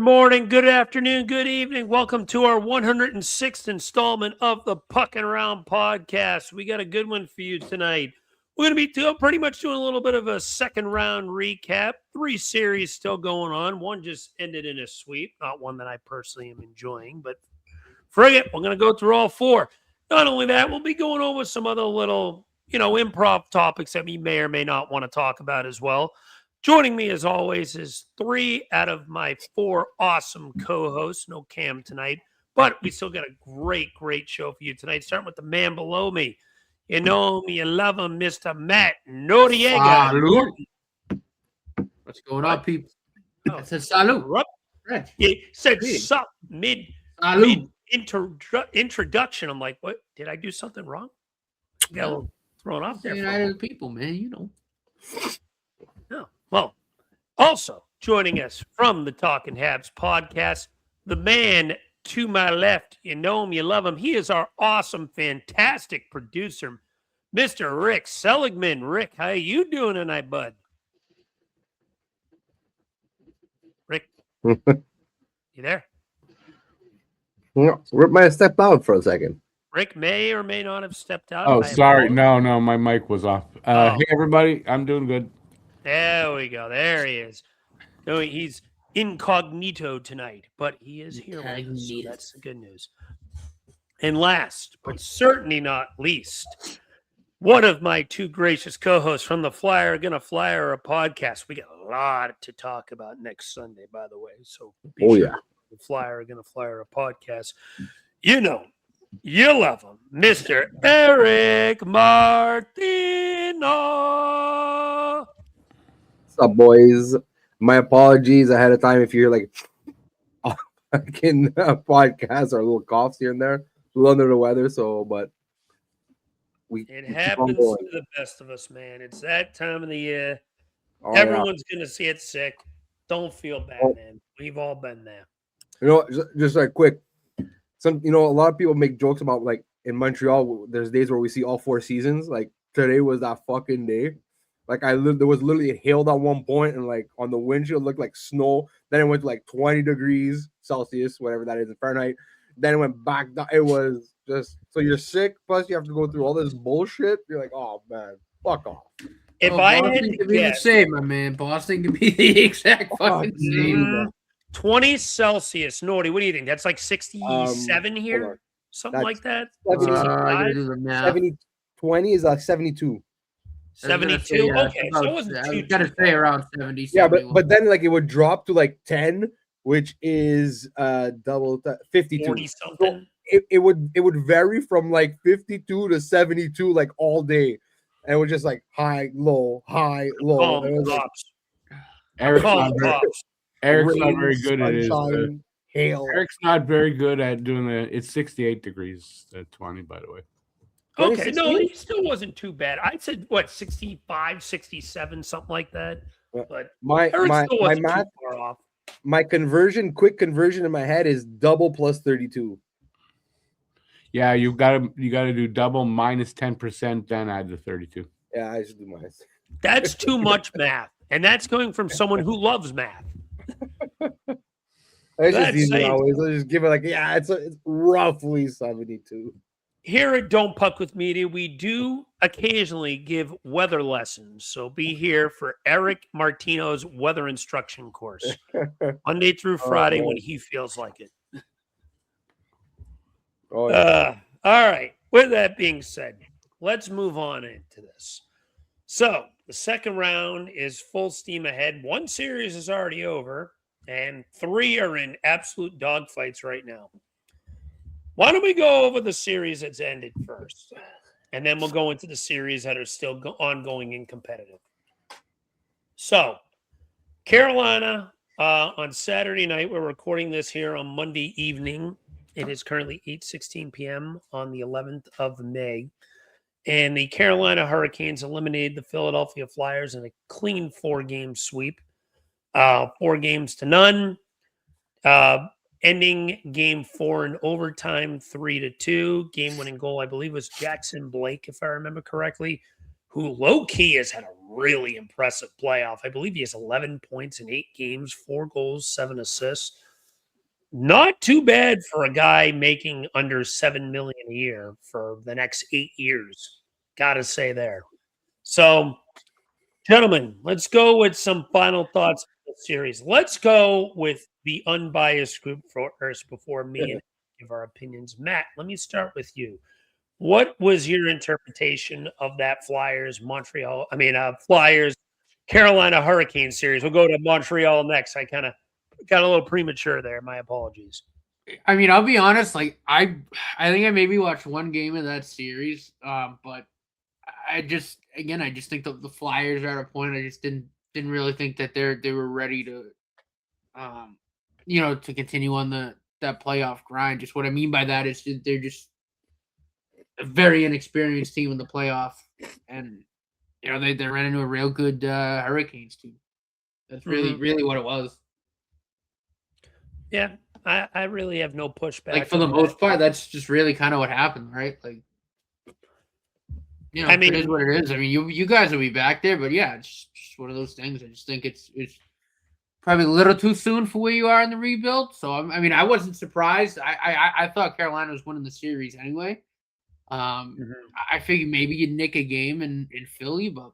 morning, good afternoon, good evening. Welcome to our 106th installment of the Puckin' Around podcast. We got a good one for you tonight. We're going to be pretty much doing a little bit of a second round recap. 3 series still going on. One just ended in a sweep, not one that I personally am enjoying, but frig it, we're going to go through all 4. Not only that, we'll be going over some other little, improv topics that we may or may not want to talk about as well. Joining me, as always, is 3 out of my 4 awesome co-hosts. No Cam tonight, but we still got a great show for you tonight. Starting with the man below me. You know me, you love him, Mr. Matt Noriega. Salud. What's going on, people? Oh, I said salud. He said sup mid-introduction. I'm like, what? Did I do something wrong? Got a little thrown off there. United people, man, you know. No. Well, also joining us from the Talking Habs podcast, the man to my left. You know him, you love him. He is our awesome, fantastic producer, Mr. Rick Seligman. Rick, how you doing tonight, bud? Rick, you there? Rick might have stepped out for a second. Rick may or may not have stepped out. Oh, sorry. No, my mic was off. Hey, everybody. I'm doing good. There we go. There he is. No, he's incognito tonight, but he is here with us, so that's the good news. And last, but certainly not least, one of my 2 gracious co-hosts from the Flyer Gonna Flyer a podcast. We got a lot to talk about next Sunday, by the way. So the Flyer Gonna Flyer a podcast. You know, you love him, Mr. Eric Martino. What's up, boys? My apologies ahead of time if you're like fucking podcasts or little coughs here and there. A little under the weather, but it happens to the best of us, man. It's that time of the year. Everyone's gonna see it sick. Don't feel bad, man. We've all been there. You know, just like quick. A lot of people make jokes about like in Montreal. There's days where we see all 4 seasons. Like today was that fucking day. Like there was literally hailed at one point, and like on the windshield looked like snow. Then it went to like 20 degrees Celsius, whatever that is in Fahrenheit. Then it went back down. It was just so you're sick. Plus you have to go through all this bullshit. You're like, oh man, fuck off. If I had to be the same, my man, Boston can be the exact fucking same. 20 Celsius, Nordy. What do you think? That's like 67 here, something like that. 20 is like 72. 72. Okay, so it wasn't too. Got to say around 70. Yeah, but then like it would drop to like 10, which is double 52. 40 something. So it would vary from like 52 to 72 like all day, and it was just like high, low, high, low. Eric's not very good at it. Hail. Eric's not very good at doing it's 68 degrees at 20, by the way. Okay, no, he still wasn't too bad. I said, 65, 67, something like that. But my math, far off. My quick conversion in my head is double plus 32. Yeah, you gotta do double minus 10%, then add the 32. Yeah, I should do mine. That's too much math, and that's coming from someone who loves math. It's just easy always. Let's just give it it's roughly 72. Here at Don't Puck with Media, we do occasionally give weather lessons. So be here for Eric Martino's weather instruction course. Monday through Friday when he feels like it. All right. With that being said, let's move on into this. So the second round is full steam ahead. 1 series is already over, and 3 are in absolute dogfights right now. Why don't we go over the series that's ended first, and then we'll go into the series that are still ongoing and competitive. So, Carolina, on Saturday night, we're recording this here on Monday evening. It is currently 8:16 p.m. on the 11th of May. And the Carolina Hurricanes eliminated the Philadelphia Flyers in a clean 4-game sweep. 4-0. Ending game 4 in overtime, 3-2. Game-winning goal, I believe, was Jackson Blake, if I remember correctly, who low-key has had a really impressive playoff. I believe he has 11 points in 8 games, 4 goals, 7 assists. Not too bad for a guy making under $7 million a year for the next 8 years. Got to say there. So, gentlemen, let's go with some final thoughts of the series. Let's go with the unbiased group first before me and give our opinions. Matt, let me start with you. What was your interpretation of that Flyers Carolina Hurricane series? We'll go to Montreal next. I kind of got a little premature there. My apologies. I mean, I'll be honest. Like I think I maybe watched one game of that series, but I just think the Flyers are at a point. I just didn't really think that they were ready to, to continue on that playoff grind. Just what I mean by that is they're just a very inexperienced team in the playoff, and they ran into a real good Hurricanes team. That's really what it was. Yeah, I really have no pushback. Like for the most part, that's just really kind of what happened, right? Like, I mean, it is what it is. I mean, you guys will be back there, but yeah, it's just one of those things. I just think it's probably a little too soon for where you are in the rebuild. So I mean, I wasn't surprised. I thought Carolina was winning the series anyway. I figured maybe you'd nick a game in Philly, but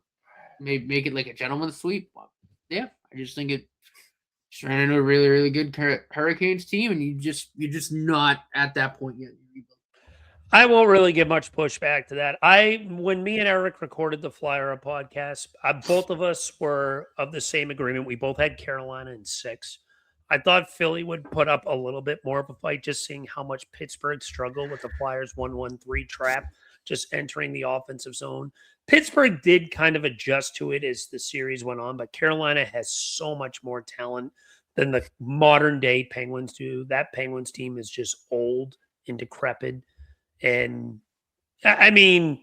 maybe make it like a gentleman's sweep. But yeah, I just think it just ran into a really, really good Hurricanes team, and you're just not at that point yet. I won't really give much pushback to that. When me and Eric recorded the Flyer podcast, both of us were of the same agreement. We both had Carolina in 6. I thought Philly would put up a little bit more of a fight, just seeing how much Pittsburgh struggled with the Flyers 1-1-3 trap, just entering the offensive zone. Pittsburgh did kind of adjust to it as the series went on, but Carolina has so much more talent than the modern day Penguins do. That Penguins team is just old and decrepit. And I mean,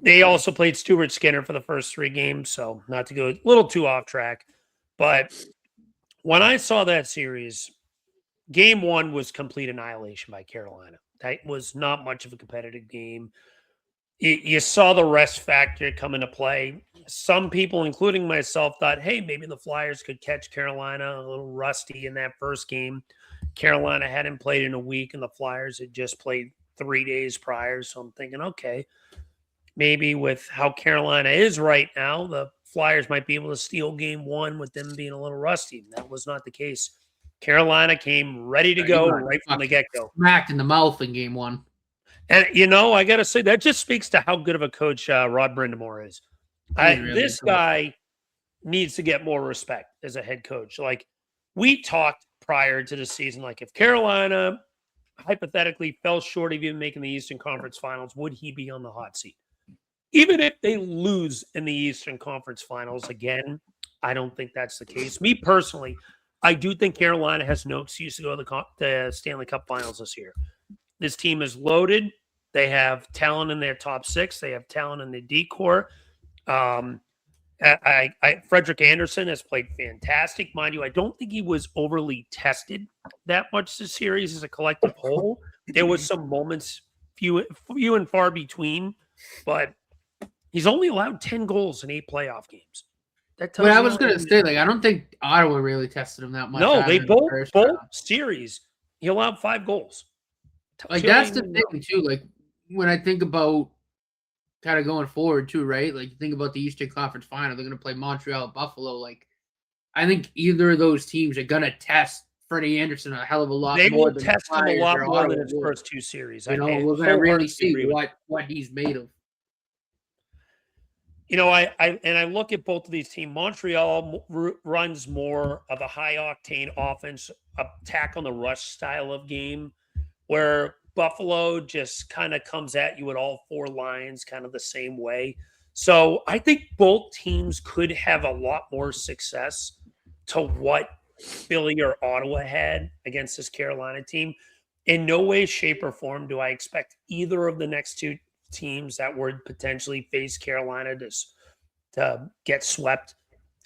they also played Stuart Skinner for the first 3 games, so not to go a little too off track, but when I saw that series, game 1 was complete annihilation by Carolina. That was not much of a competitive game. You saw the rest factor come into play. Some people, including myself, thought, hey, maybe the Flyers could catch Carolina a little rusty in that first game. Carolina hadn't played in a week, and the Flyers had just played 3 days prior. So I'm thinking, okay, maybe with how Carolina is right now, the Flyers might be able to steal game 1 with them being a little rusty. That was not the case. Carolina came ready to go right from the get-go. Smacked in the mouth in game 1. And, I got to say, that just speaks to how good of a coach Rod Brind'Amour is. This guy needs to get more respect as a head coach. Like, we talked prior to the season, like, if Carolina hypothetically fell short of even making the Eastern Conference Finals, would he be on the hot seat? Even if they lose in the Eastern Conference Finals again, I don't think that's the case. Me personally, I do think Carolina has no excuse to go to the Stanley Cup Finals this year. This team is loaded. They have talent in their top 6. They have talent in the D-core. Frederick Anderson has played fantastic. Mind you, I don't think he was overly tested that much this series as a collective whole. There was some moments, few and far between, but he's only allowed 10 goals in 8 playoff games. But I was going to say, like, I don't think Ottawa really tested him that much. No, they both series, he allowed 5 goals. Like, that's the thing, too. Like, when I think about kind of going forward, too, right? Like, think about the Eastern Conference Final. They're going to play Montreal and Buffalo. Like, I think either of those teams are going to test Freddie Anderson a hell of a lot more. They will test him a lot more than his first 2 series. We're going to really see what he's made of. I look at both of these teams. Montreal runs more of a high-octane offense, attack on the rush style of game, where Buffalo just kind of comes at you at all 4 lines kind of the same way. So I think both teams could have a lot more success to what Philly or Ottawa had against this Carolina team. In no way, shape, or form do I expect either of the next 2 teams that would potentially face Carolina to get swept.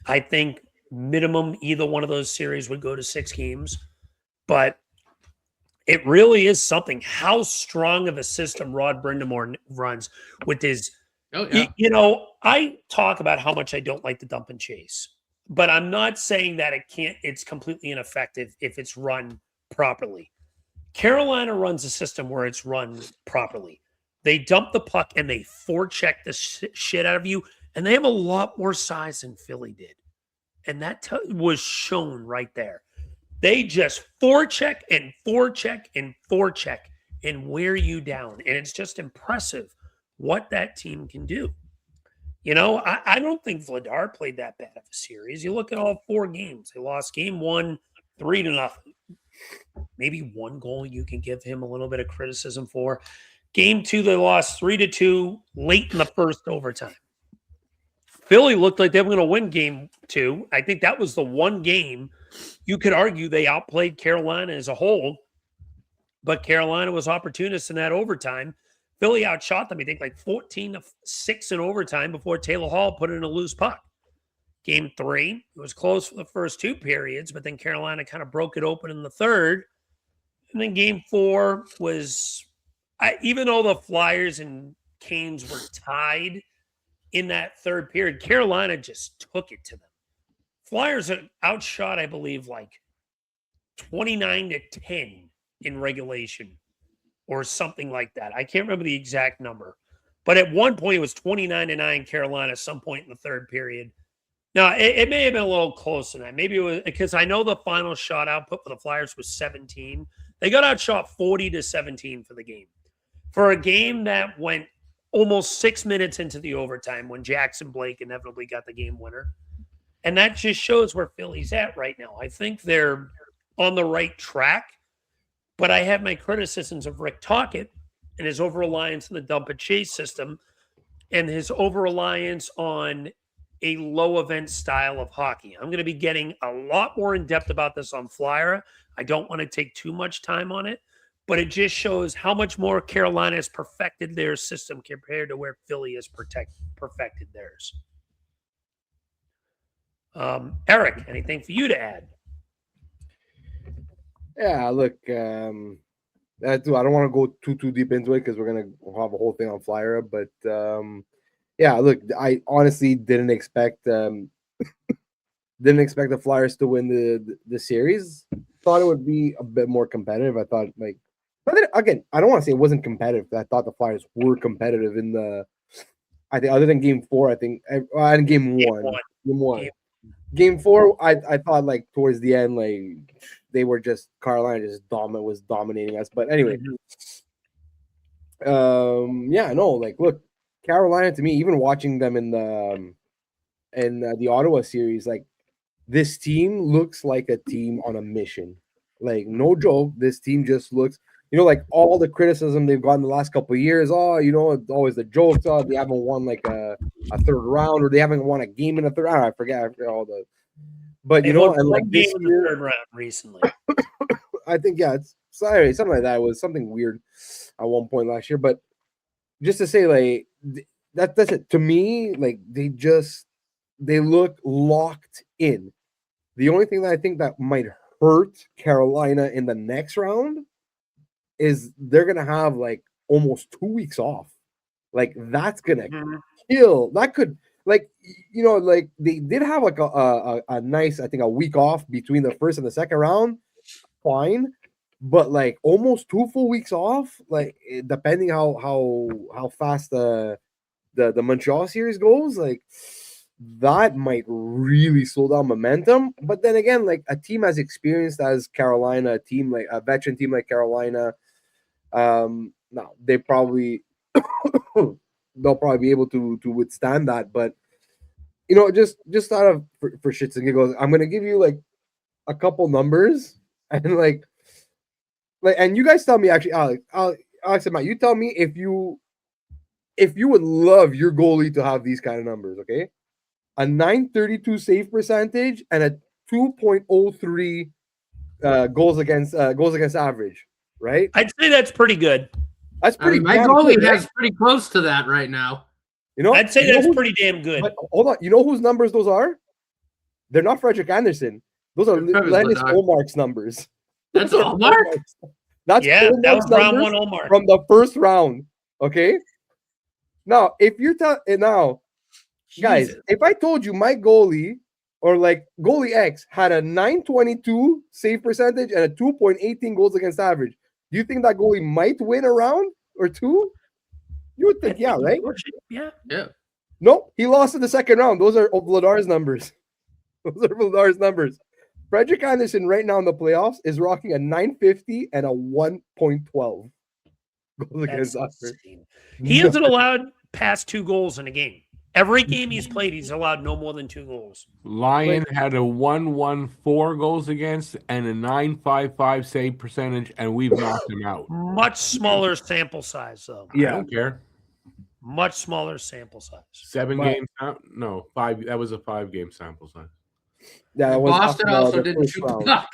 I think minimum either one of those series would go to 6 games, but it really is something how strong of a system Rod Brind'Amour runs with his. Oh, yeah. I talk about how much I don't like the dump and chase, but I'm not saying that it's completely ineffective if it's run properly. Carolina runs a system where it's run properly. They dump the puck and they forecheck the shit out of you, and they have a lot more size than Philly did. And that was shown right there. They just forecheck and forecheck and forecheck and wear you down. And it's just impressive what that team can do. You know, I don't think Vladar played that bad of a series. You look at all 4 games. They lost game 1, 3-0. Maybe 1 goal you can give him a little bit of criticism for. Game 2, they lost 3-2 late in the first overtime. Philly looked like they were going to win game 2. I think that was the one game you could argue they outplayed Carolina as a whole, but Carolina was opportunist in that overtime. Philly outshot them, I think, like 14-6 in overtime before Taylor Hall put in a loose puck. Game 3, it was close for the first 2 periods, but then Carolina kind of broke it open in the third. And then game 4 was, even though the Flyers and Canes were tied in that third period, Carolina just took it to them. Flyers are outshot, I believe, like 29-10 in regulation or something like that. I can't remember the exact number. But at one point, it was 29-9 Carolina at some point in the third period. Now, it may have been a little closer than that. Maybe it was because I know the final shot output for the Flyers was 17. They got outshot 40-17 for the game. For a game that went almost 6 minutes into the overtime when Jackson Blake inevitably got the game winner. And that just shows where Philly's at right now. I think they're on the right track, but I have my criticisms of Rick Tocchet and his over-reliance on the dump and chase system and his over-reliance on a low-event style of hockey. I'm going to be getting a lot more in-depth about this on Flyer. I don't want to take too much time on it, but it just shows how much more Carolina has perfected their system compared to where Philly has perfected theirs. Eric, anything for you to add? Yeah, look, I don't want to go too deep into it because we're gonna have a whole thing on Flyer. But yeah, look, I honestly didn't expect the Flyers to win the series. Thought it would be a bit more competitive. I thought but then, again, I don't want to say it wasn't competitive. I thought the Flyers were competitive in the. I think other than game 4, I think in game one. Game 4, I thought towards the end, they were just Carolina was dominating us. But anyway, look, Carolina to me, even watching them in the Ottawa series, this team looks like a team on a mission. No joke, this team just looks. All the criticism they've gotten the last couple of years. Always the jokes. They haven't won a third round, or they haven't won a game in a third round. I forget all the. But and this game in the third round recently. I think it's something like that. It was something weird at one point last year. But just to say that's it to me. They look locked in. The only thing that I think that might hurt Carolina in the next round is they're gonna have almost 2 weeks off. That's gonna kill. That could they did have a nice, I think, a week off between the first and the second round. Fine, but almost 2 full weeks off. Depending how fast the Montreal series goes, that might really slow down momentum. But then again, a team as experienced as Carolina, a veteran team like Carolina. No, they'll probably be able to withstand that. But just out of for shits and giggles, I'm gonna give you a couple numbers and and you guys tell me, actually, Alex and Matt, you tell me if you would love your goalie to have these kind of numbers. Okay, a 932 save percentage and a 2.03 goals against average. Right? I'd say that's pretty good. That's pretty. My goalie has pretty close to that right now. I'd say that's pretty damn good. But hold on, you know whose numbers those are? They're not Frederick Anderson. Those are Lennis Olmark's numbers. That's Olmark? That's that was round 1 Olmark from the first round. Okay. Now, if you're guys, if I told you my goalie, Or like goalie X had a 922 save percentage and a 2.18 goals against average. Do you think that goalie might win a round or two? You would think, yeah, right? Yeah. Yeah. Nope, he lost in the second round. Those are Vladar's numbers. Those are Vladar's numbers. Frederick Anderson right now in the playoffs is rocking a 950 and a 1.12 goals against average. He hasn't allowed past 2 goals in a game. Every game he's played, he's allowed no more than 2 goals. Lion had a 114 goals against and a 955 save percentage, and we've knocked him out. Much smaller sample size, though. I don't care. Much smaller sample size. 7 games out? No, 5. That was a 5-game sample size. Yeah, that was Boston after also the didn't first shoot the round. puck.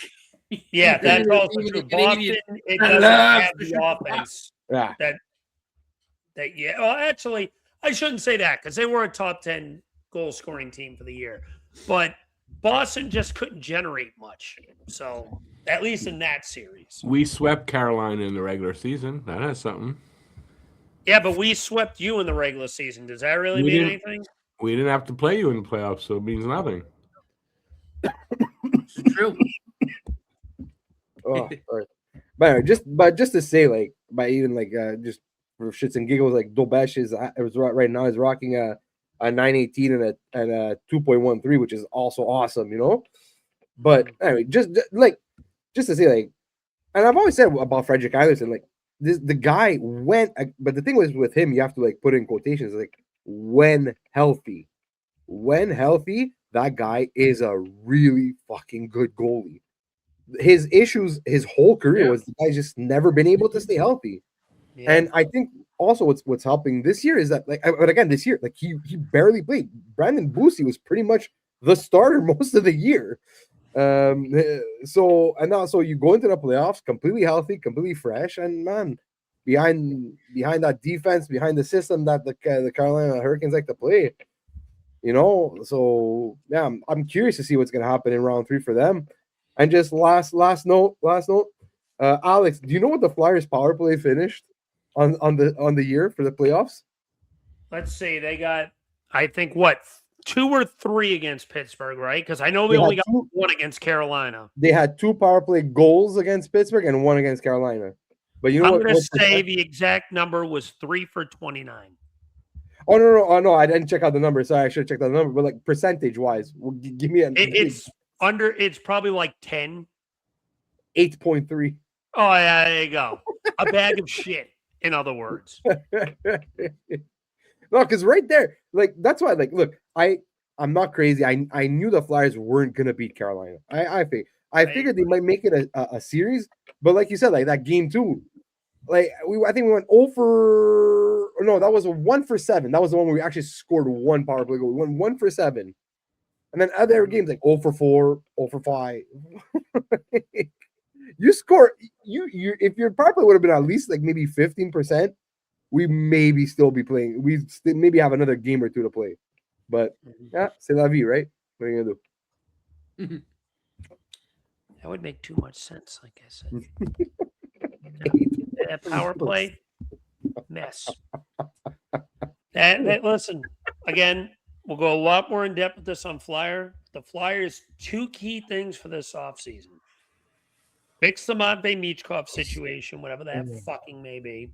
Yeah, that's Even also the true. Canadians Boston, it doesn't love have to the shoot the puck. offense Yeah. that yeah. Well, actually, I shouldn't say that because they were a top 10 goal scoring team for the year. But Boston just couldn't generate much. So at least in that series. We swept Carolina in the regular season. That has something. Yeah, but we swept you in the regular season. Does that really We mean didn't- anything? We didn't have to play you in the playoffs, so it means nothing. It's true. Oh, sorry. But anyway, just to say, like, by even like just for shits and giggles, like Dobesh is right now is rocking a 918 and a 2.13, which is also awesome, you know. But anyway, just to say, like, and I've always said about Frederick Anderson, like, the guy went, but the thing was with him, you have to like put in quotations, like, when healthy, that guy is a really fucking good goalie. His issues his whole career was the guy's just never been able to stay healthy. Yeah. And I think also what's helping this year is that, like, but again, this year, like, he barely played. Brandon Bluesky was pretty much the starter most of the year. So you go into the playoffs completely healthy, completely fresh, and man, behind that defense, behind the system that the Carolina Hurricanes like to play, you know. So yeah, I'm curious to see what's gonna happen in round 3 for them. And just last note, Alex, do you know what the Flyers power play finished on the year for the playoffs? Let's see. They got, I think, what, 2 or 3 against Pittsburgh, right? Because I know They we only had got 1 against Carolina. They had 2 power play goals against Pittsburgh and 1 against Carolina. But you know I'm what? going to say the exact number was 3 for 29. Oh no! I didn't check out the number. Sorry, I should have checked out the number. But like percentage wise, give me an. It's probably like 10. 8.3. Oh yeah, there you go. A bag of shit. In other words. No, because right there, like, that's why. Like, look, I'm not crazy. I knew the Flyers weren't gonna beat Carolina. I figured they might make it a series, but like you said, like that game 2, like I think we went 0 for. No, that was a 1 for 7. That was the one where we actually scored 1 power play goal. We went 1 for 7, and then other games like 0 for 4, 0 for 5. You score you if your power play would have been at least like maybe 15%, we maybe still be playing. We maybe have another game or 2 to play. But yeah, c'est la vie, right? What are you gonna do? That would make too much sense, like I said. That power play mess. And listen, again, we'll go a lot more in depth with this on Flyer. The Flyers, 2 key things for this offseason. Fix the Matvei Michkov situation, whatever that fucking may be.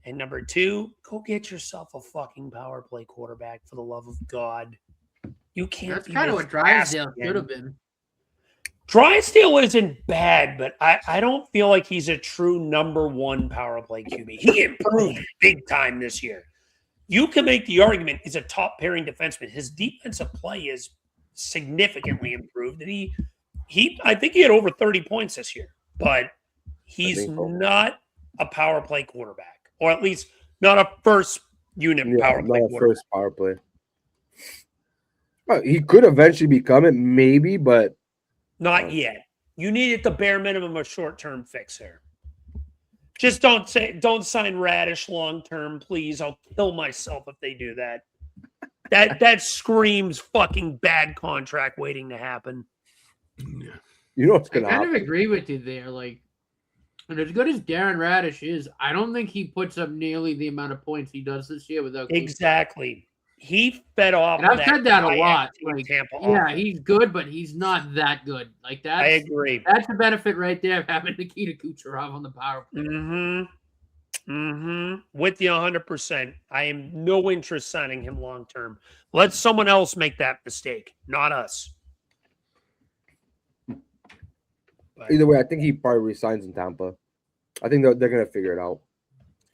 And number 2, go get yourself a fucking power play quarterback, for the love of God. You can't. That's kind of what Drysdale should have been. Drysdale isn't bad, but I don't feel like he's a true number 1 power play QB. He improved big time this year. You can make the argument he's a top pairing defenseman. His defensive play is significantly improved. And I think he had over 30 points this year, but he's not a power play quarterback, or at least not a first unit power play quarterback. First power play. Well, he could eventually become it, maybe, but not yet. You need at the bare minimum a short-term fix here. Just don't sign Radish long-term, please. I'll kill myself if they do that. That screams fucking bad contract waiting to happen. You know what's gonna happen. I kind of agree with you there. Like, and as good as Darren Radish is, I don't think he puts up nearly the amount of points he does this year without exactly. he fed off. And I've said that a lot. Like, Like, Tampa yeah, offense. he's good, but he's not that good. Like that. I agree. That's the benefit right there of having Nikita Kucherov on the power play. With you 100%. I am no interest signing him long term. Let someone else make that mistake, not us. But Either way, I think he probably resigns in Tampa. I think they're going to figure it out.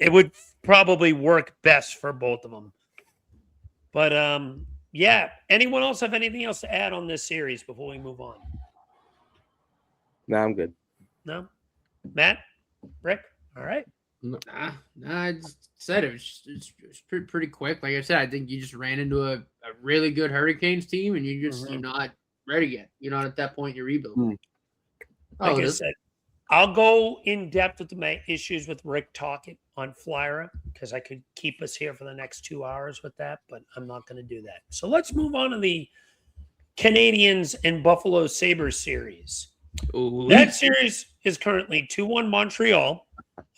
it would probably work best for both of them. But yeah. Anyone else have anything else to add on this series before we move on? Nah, I'm good. No, Matt, Rick. All right. Nah, I just said it was pretty quick. Like I said, I think you just ran into a really good Hurricanes team, and you're not ready yet. You're not at that point in your rebuild. Like I said, I'll go in depth with my issues with Rick talking on Flyera because I could keep us here for the next 2 hours with that, but I'm not going to do that. So let's move on to the Canadiens and Buffalo Sabres series. Ooh. That series is currently 2-1 Montreal.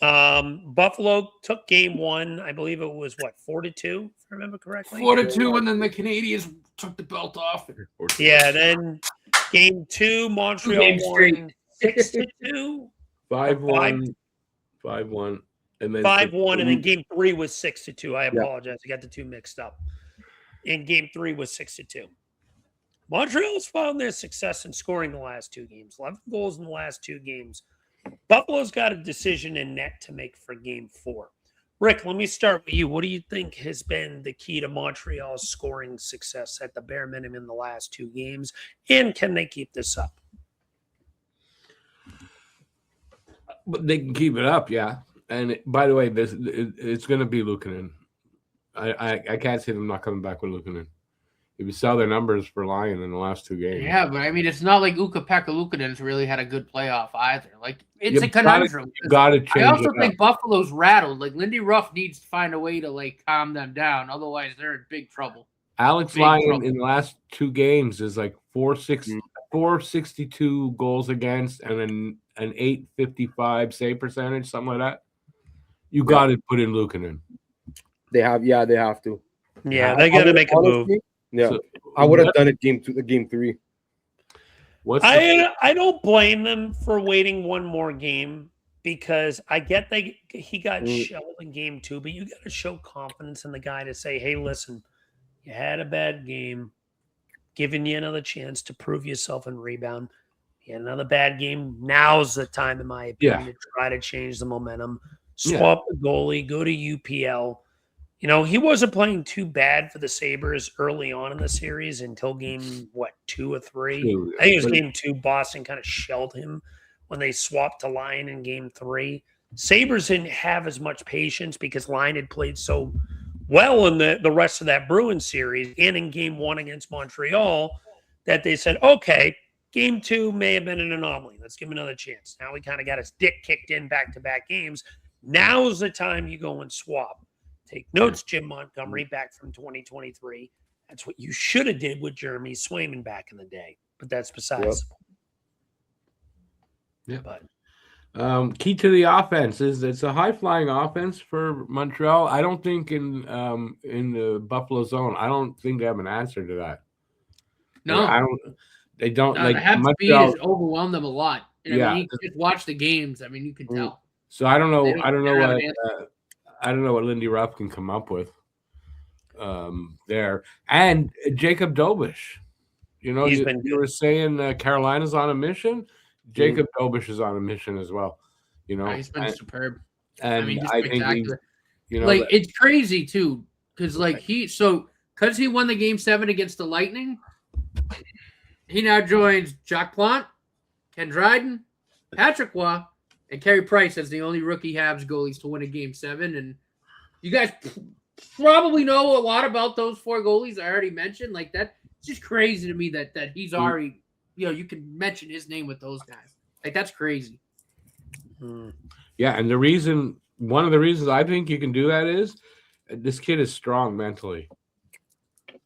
Buffalo took game one. I believe it was 4-2, if I remember correctly. 4-2, and then the Canadiens took the belt off. Yeah, then game two, Montreal won 6-2. 5-1, 5-1, and then 5-1, and then game three was 6-2. I apologize. I got the two mixed up. And game three was 6-2. Montreal's found their success in scoring the last two games. 11 goals in the last two games. Buffalo's got a decision in net to make for game four. Rick, let me start with you. What do you think has been the key to Montreal's scoring success at the bare minimum in the last two games? And can they keep this up? But they can keep it up, yeah. And by the way, it's going to be Luukkonen. I can't see them not coming back with Luukkonen. If you saw their numbers for Lyon in the last two games. Yeah, but I mean, it's not like Ukko-Pekka Luukkonen's really had a good playoff either. Like, it's a conundrum. You got to change. I also think Buffalo's rattled. Like, Lindy Ruff needs to find a way to calm them down. Otherwise, they're in big trouble. Alex Lyon in the last two games is 462 goals against and an 855 save percentage, something like that. You got to put in Luukkonen. They have to. Yeah, they got to make a move. Yeah, so, I would have done it game three. I don't blame them for waiting one more game because I get he got shelled in game two, but you got to show confidence in the guy to say, hey, listen, you had a bad game, giving you another chance to prove yourself and rebound. You had another bad game. Now's the time, in my opinion, to try to change the momentum. Swap the goalie, go to UPL. You know, he wasn't playing too bad for the Sabres early on in the series until game, 2 or 3? I think it was game 2. Boston kind of shelled him when they swapped to Lyon in game 3. Sabres didn't have as much patience because Lyon had played so well in the rest of that Bruins series and in game 1 against Montreal that they said, okay, game 2 may have been an anomaly. Let's give him another chance. Now we kind of got his dick kicked in back-to-back games. Now's the time you go and swap. Take notes, Jim Montgomery, back from 2023. That's what you should have did with Jeremy Swayman back in the day. But that's besides the point. But key to the offense is it's a high-flying offense for Montreal. I don't think in the Buffalo zone, I don't think they have an answer to that. No, I don't. They don't. The head speed has overwhelmed them a lot. And I mean, you just watch the games. I mean, you can tell. So I don't know. I don't know what Lindy Ruff can come up with there. And Jacob Dobish. You know, you were saying Carolina's on a mission. Jacob Dobish is on a mission as well. You know, he's been superb. And I mean, just spectacular. It's crazy too, because because he won the game 7 against the Lightning, he now joins Jacques Plante, Ken Dryden, Patrick Waugh, and Carey Price as the only rookie Habs goalies to win a game 7. And you guys probably know a lot about those 4 goalies I already mentioned. Like that, it's just crazy to me that he's already, you can mention his name with those guys. Like that's crazy. Yeah, and one of the reasons I think you can do that is this kid is strong mentally.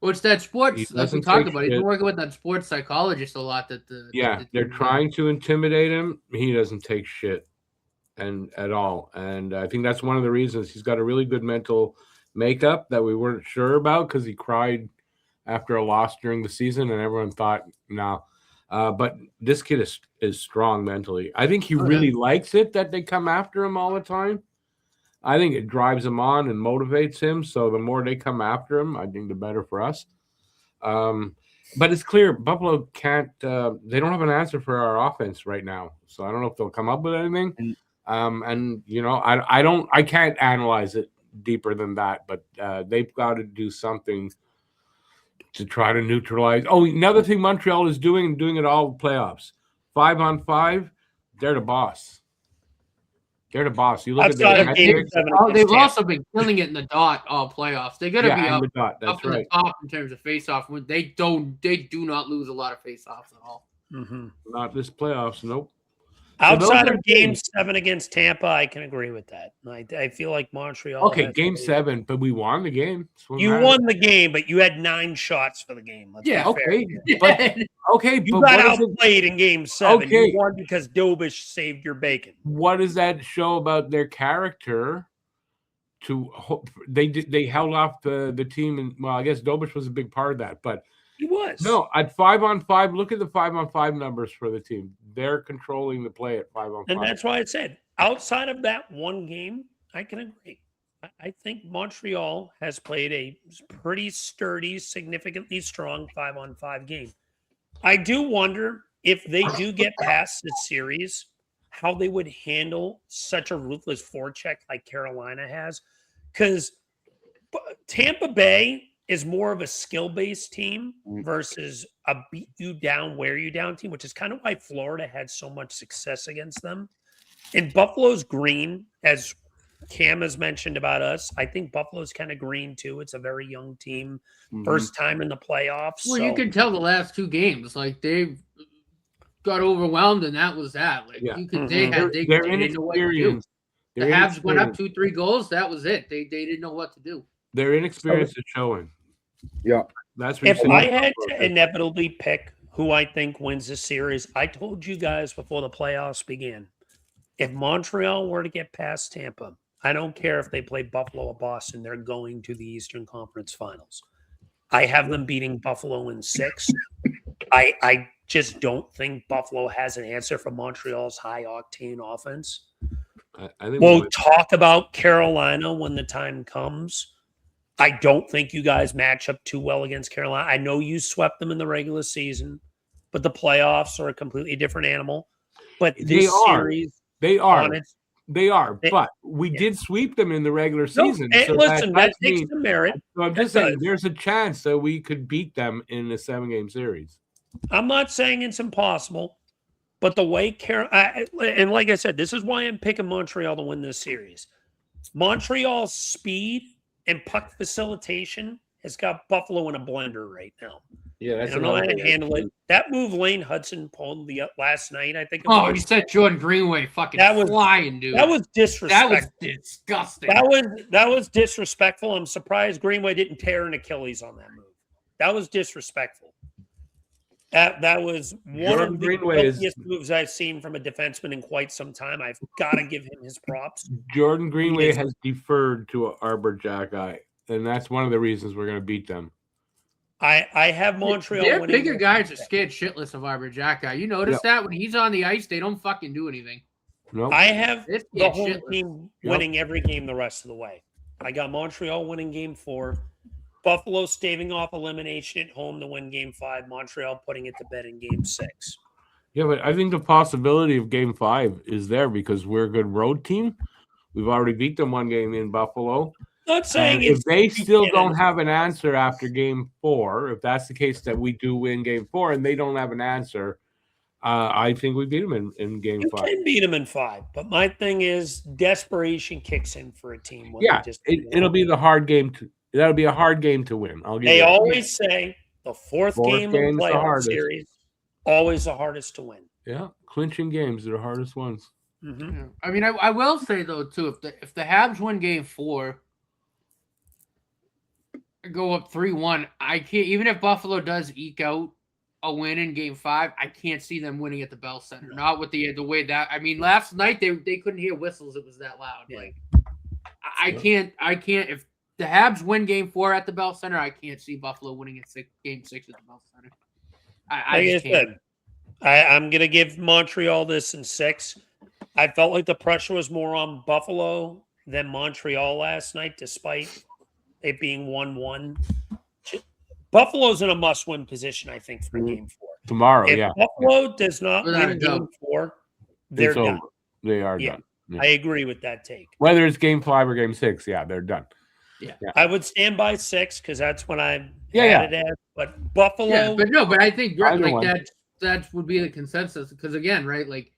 Well, it's that sports, like we talked about. He's been working with that sports psychologist a lot. They're trying to intimidate him. He doesn't take shit at all. And I think that's one of the reasons he's got a really good mental makeup that we weren't sure about because he cried after a loss during the season, and everyone thought, no. But this kid is strong mentally. I think he really likes it that they come after him all the time. I think it drives him on and motivates him. So the more they come after him, I think the better for us. But it's clear Buffalo can't. They don't have an answer for our offense right now. So I don't know if they'll come up with anything. And you know, I can't analyze it deeper than that. But they've got to do something to try to neutralize. Oh, another thing Montreal is doing it all playoffs. 5-on-5, they're the boss. They're the boss. You look Outside at of Game 7 against They've Tampa. also been killing it in the dot all playoffs. They got to be up, the dot. That's up in right. the top in terms of face-off. They do not lose a lot of face-offs at all. Not this playoffs. Nope. Outside those of are Game games. 7 against Tampa, I can agree with that. I feel like Montreal. Okay, has Game played- 7, but we won the game. That's what You matters. won the game, but you had 9 shots for the game. Let's be fair. Okay, but okay, You but got what, outplayed in Game 7. Okay. You won because Dobish saved your bacon. what does that show about their character? They held off the team, and well, I guess Dobish was a big part of that. But He was. no, at 5-on-5, look at the 5-on-5 numbers for the team. They're controlling the play at 5-on-5. And that's why I said, outside of that one game, I can agree. I think Montreal has played a pretty sturdy, significantly strong 5-on-5 game. I do wonder if they do get past this series, how they would handle such a ruthless forecheck like Carolina has. Because Tampa Bay is more of a skill-based team versus a beat you down, wear you down team, which is kind of why Florida had so much success against them. And Buffalo's green, as Cam has mentioned about us. I think Buffalo's kind of green too. It's a very young team, first time in the playoffs. Well, so. you can tell the last 2 games, like they got overwhelmed, and that was that. Like Yeah. you could, Mhm. they They're didn't know what to do. inexperienced. The Habs went up 2-3 goals. That was it. They didn't know what to do. Their inexperience is showing. Yeah. That's what If you I see. had to inevitably pick who I think wins this series, I told you guys before the playoffs began. If Montreal were to get past Tampa, I don't care if they play Buffalo or Boston, they're going to the Eastern Conference Finals. I have them beating Buffalo in 6. I just don't think Buffalo has an answer for Montreal's high-octane offense. I think We'll talk about Carolina when the time comes. I don't think you guys match up too well against Carolina. I know you swept them in the regular season, but the playoffs are a completely different animal. But this series, They are. on its But we did sweep them in the regular season. No, so listen, that takes means- some merit. So I'm just That saying does. there's a chance that we could beat them in a 7-game series. I'm not saying it's impossible, but the way and like I said, this is why I'm picking Montreal to win this series. Montreal's speed and puck facilitation has got Buffalo in a blender right now. Yeah, I that's don't know how another to thing. handle it. That move Lane Hudson pulled last night, I think. Oh, he said Jordan Greenway fucking flying, dude. That was disrespectful. That was disgusting. That was disrespectful. I'm surprised Greenway didn't tear an Achilles on that move. That was disrespectful. That was one Jordan of the Greenway is- filthiest moves I've seen from a defenseman in quite some time. I've got to give him his props. Jordan Greenway is- has deferred to Arbor Jackeye, and that's one of the reasons we're going to beat them. I have Montreal Their winning. bigger guys are scared shitless of Arbor Jacka. You notice that when he's on the ice, they don't fucking do anything. Nope. I have They're the scared home shitless. team Yep. winning every game the rest of the way. I got Montreal winning game 4. Buffalo staving off elimination at home to win game 5. Montreal putting it to bed in game 6. Yeah, but I think the possibility of Game 5 is there because we're a good road team. We've already beat them 1 game in Buffalo. Not saying And if it's they still can't. don't have an answer after Game 4, if that's the case that we do win Game 4 and they don't have an answer, I think we beat them in Game You 5. can beat them in 5, but my thing is desperation kicks in for a team. When Yeah, they just it'll be the hard game. That'll be a hard game to win. I'll give They you that. always say the fourth game of game's the playoff hardest. series always the hardest to win. Yeah, clinching games are the hardest ones. Mhm. Yeah. I mean, I will say though too, if the Habs win game 4, go up 3-1, I can't. Even if Buffalo does eke out a win in game 5, I can't see them winning at the Bell Center. Not with the way that. I mean, last night they couldn't hear whistles. It was that loud. Yeah. Like I can't. the Habs win Game 4 at the Bell Center, I can't see Buffalo winning Game 6 at the Bell Center. I just can't. I'm going to give Montreal this in 6. I felt like the pressure was more on Buffalo than Montreal last night, despite it being 1-1. Buffalo's in a must-win position, I think, for Game 4. Tomorrow, If Buffalo does not win Game 4, they're done. They are done. Yeah. I agree with that take. Whether it's Game 5 or Game 6, they're done. Yeah. I would stand by 6 because that's when I had it as. But Buffalo. Yeah, but I think that would be the consensus because again, right? Like,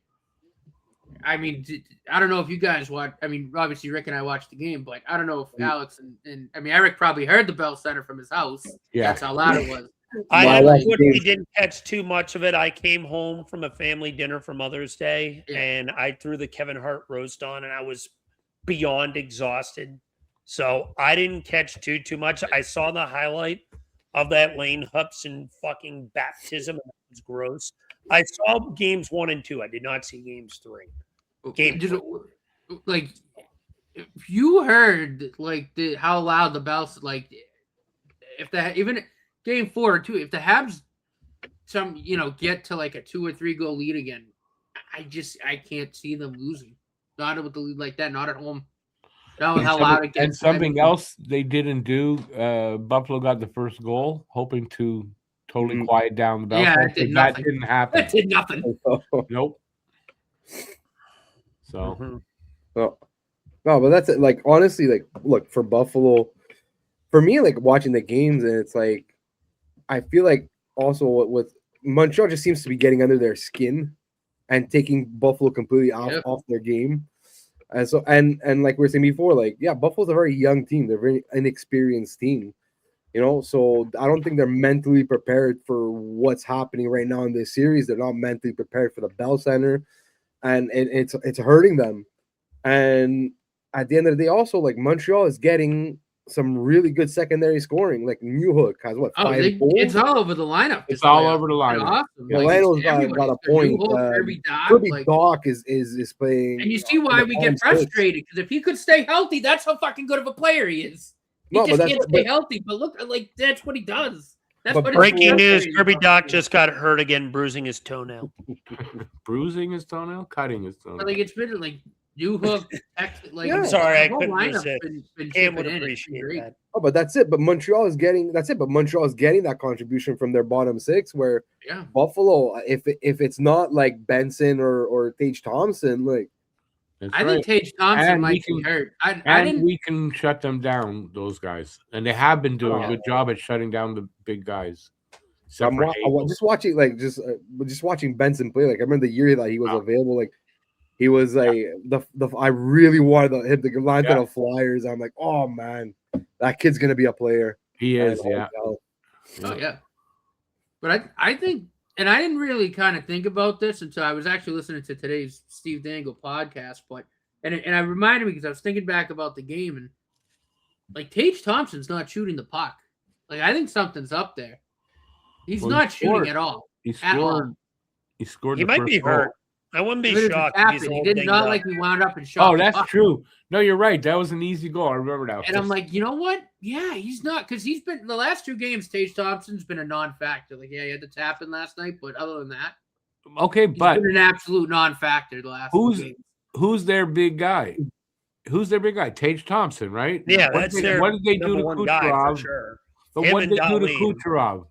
I mean, I don't know if you guys watch. I mean, obviously Rick and I watched the game, but I don't know if Alex and I mean Eric probably heard the Bell Center from his house. Yeah, that's how loud it was. I unfortunately didn't catch too much of it. I came home from a family dinner for Mother's Day, and I threw the Kevin Hart roast on, and I was beyond exhausted. So I didn't catch too much. I saw the highlight of that Lane Hudson fucking baptism, and it was gross. I saw games 1 and 2. I did not see games 3. Like, if you heard like how loud the bells, like, if even Game 4 or 2, if the Habs get to like a 2 or 3 goal lead again, I can't see them losing. Not with the lead like that. Not at home. Not with how loud it gets. And something else they didn't do. Buffalo got the first goal, hoping to totally quiet down the Bell. Yeah, that didn't happen. It did nothing. Nope. So. No, but that's it. Like, honestly, like, look, for Buffalo, for me, like, watching the games, and it's like, I feel like also with Montreal just seems to be getting under their skin and taking Buffalo completely off their game. And so, and like we were saying before, like, yeah, Buffalo's a very young team. They're a very inexperienced team, so I don't think they're mentally prepared for what's happening right now in this series. They're not mentally prepared for the Bell Center, and it's hurting them. And at the end of the day, also, like, Montreal is getting some really good secondary scoring. Like, Newhook has 5 goals? It's all over the lineup. It's all over the lineup. Awesome. Orlando's got a point. Kirby Doc is playing. And you see why we get frustrated, because if he could stay healthy, that's how fucking good of a player he is. He just can't stay healthy. But look, like, that's what he does. Breaking news: Kirby Doc just got hurt again, bruising his toenail. Bruising his toenail, cutting his toenail. Like, it's been like Newhook. Like, I'm sorry, I couldn't miss it. Cam would appreciate that. Oh, but that's it. But Montreal is getting that contribution from their bottom 6. Where Buffalo, if it's not like Benson or Tage Thompson, like, I think Tage Thompson might be hurt. We can shut them down, those guys, and they have been doing a good job at shutting down the big guys. Just watching Benson play. Like, I remember the year that he was available. Like, he was like I really wanted to hit the line to the Flyers. I'm like, oh man, that kid's gonna be a player. He is, Oh yeah. But I think, and I didn't really kind of think about this until I was actually listening to today's Steve Dangle podcast. But and I reminded me because I was thinking back about the game, and like, Tage Thompson's not shooting the puck. Like, I think something's up there. He's not shooting at all. He scored. He scored. He might be hurt. I wouldn't be shocked. He did not like we wound up and shot. Oh, that's true. No, you're right. That was an easy goal. I remember that. And I'm like, you know what? Yeah, he's not, because he's been the last 2 games. Tage Thompson's been a non-factor. Like, yeah, he had the tap in last night, but other than that, okay, but he's been an absolute non-factor the last 2 games. Who's their big guy? Tage Thompson, right? Yeah, what did they do to Kucherov? Sure. But what did they do to Kucherov?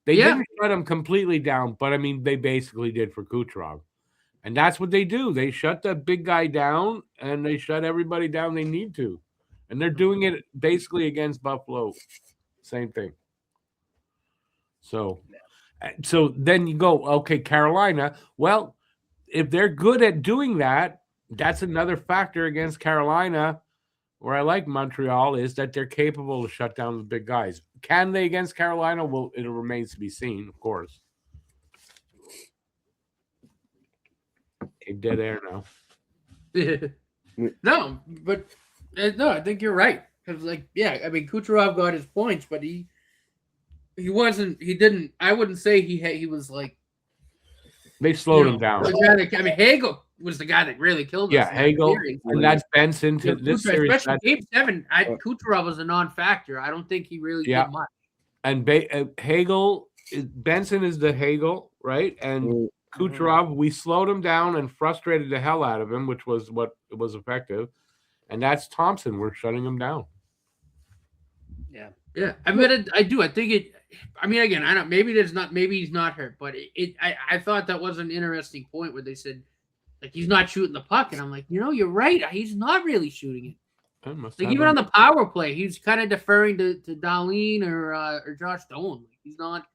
They didn't shut him completely down, but I mean, they basically did for Kucherov. And that's what they do. They shut that big guy down, and they shut everybody down they need to. And they're doing it basically against Buffalo. Same thing. So then you go, okay, Carolina. Well, if they're good at doing that, that's another factor against Carolina, where I like Montreal, is that they're capable to shut down the big guys. Can they against Carolina? Well, it remains to be seen, of course. Dead air now. No, I think you're right. Because, like, yeah, I mean, Kucherov got his points, but he didn't. I wouldn't say he was like. They slowed him down. I mean, was the guy that really killed us. Yeah, in that Hagel, series. and that's Benson to this Kucherov, series. especially Game 7. Kucherov was a non-factor. I don't think he really Yeah. did much. And Hagel, Benson is the Hagel, right? And Kucherov, we slowed him down and frustrated the hell out of him, which was what was effective. And that's Thompson. We're shutting him down. Yeah. I mean, I do. I think it. I mean, again, I don't. Maybe there's not. Maybe he's not hurt. But I thought that was an interesting point where they said, like, he's not shooting the puck, and I'm like, you're right. He's not really shooting it. Like even on the power play, he's kind of deferring to Darlene or Josh Dolan. Like, he's not.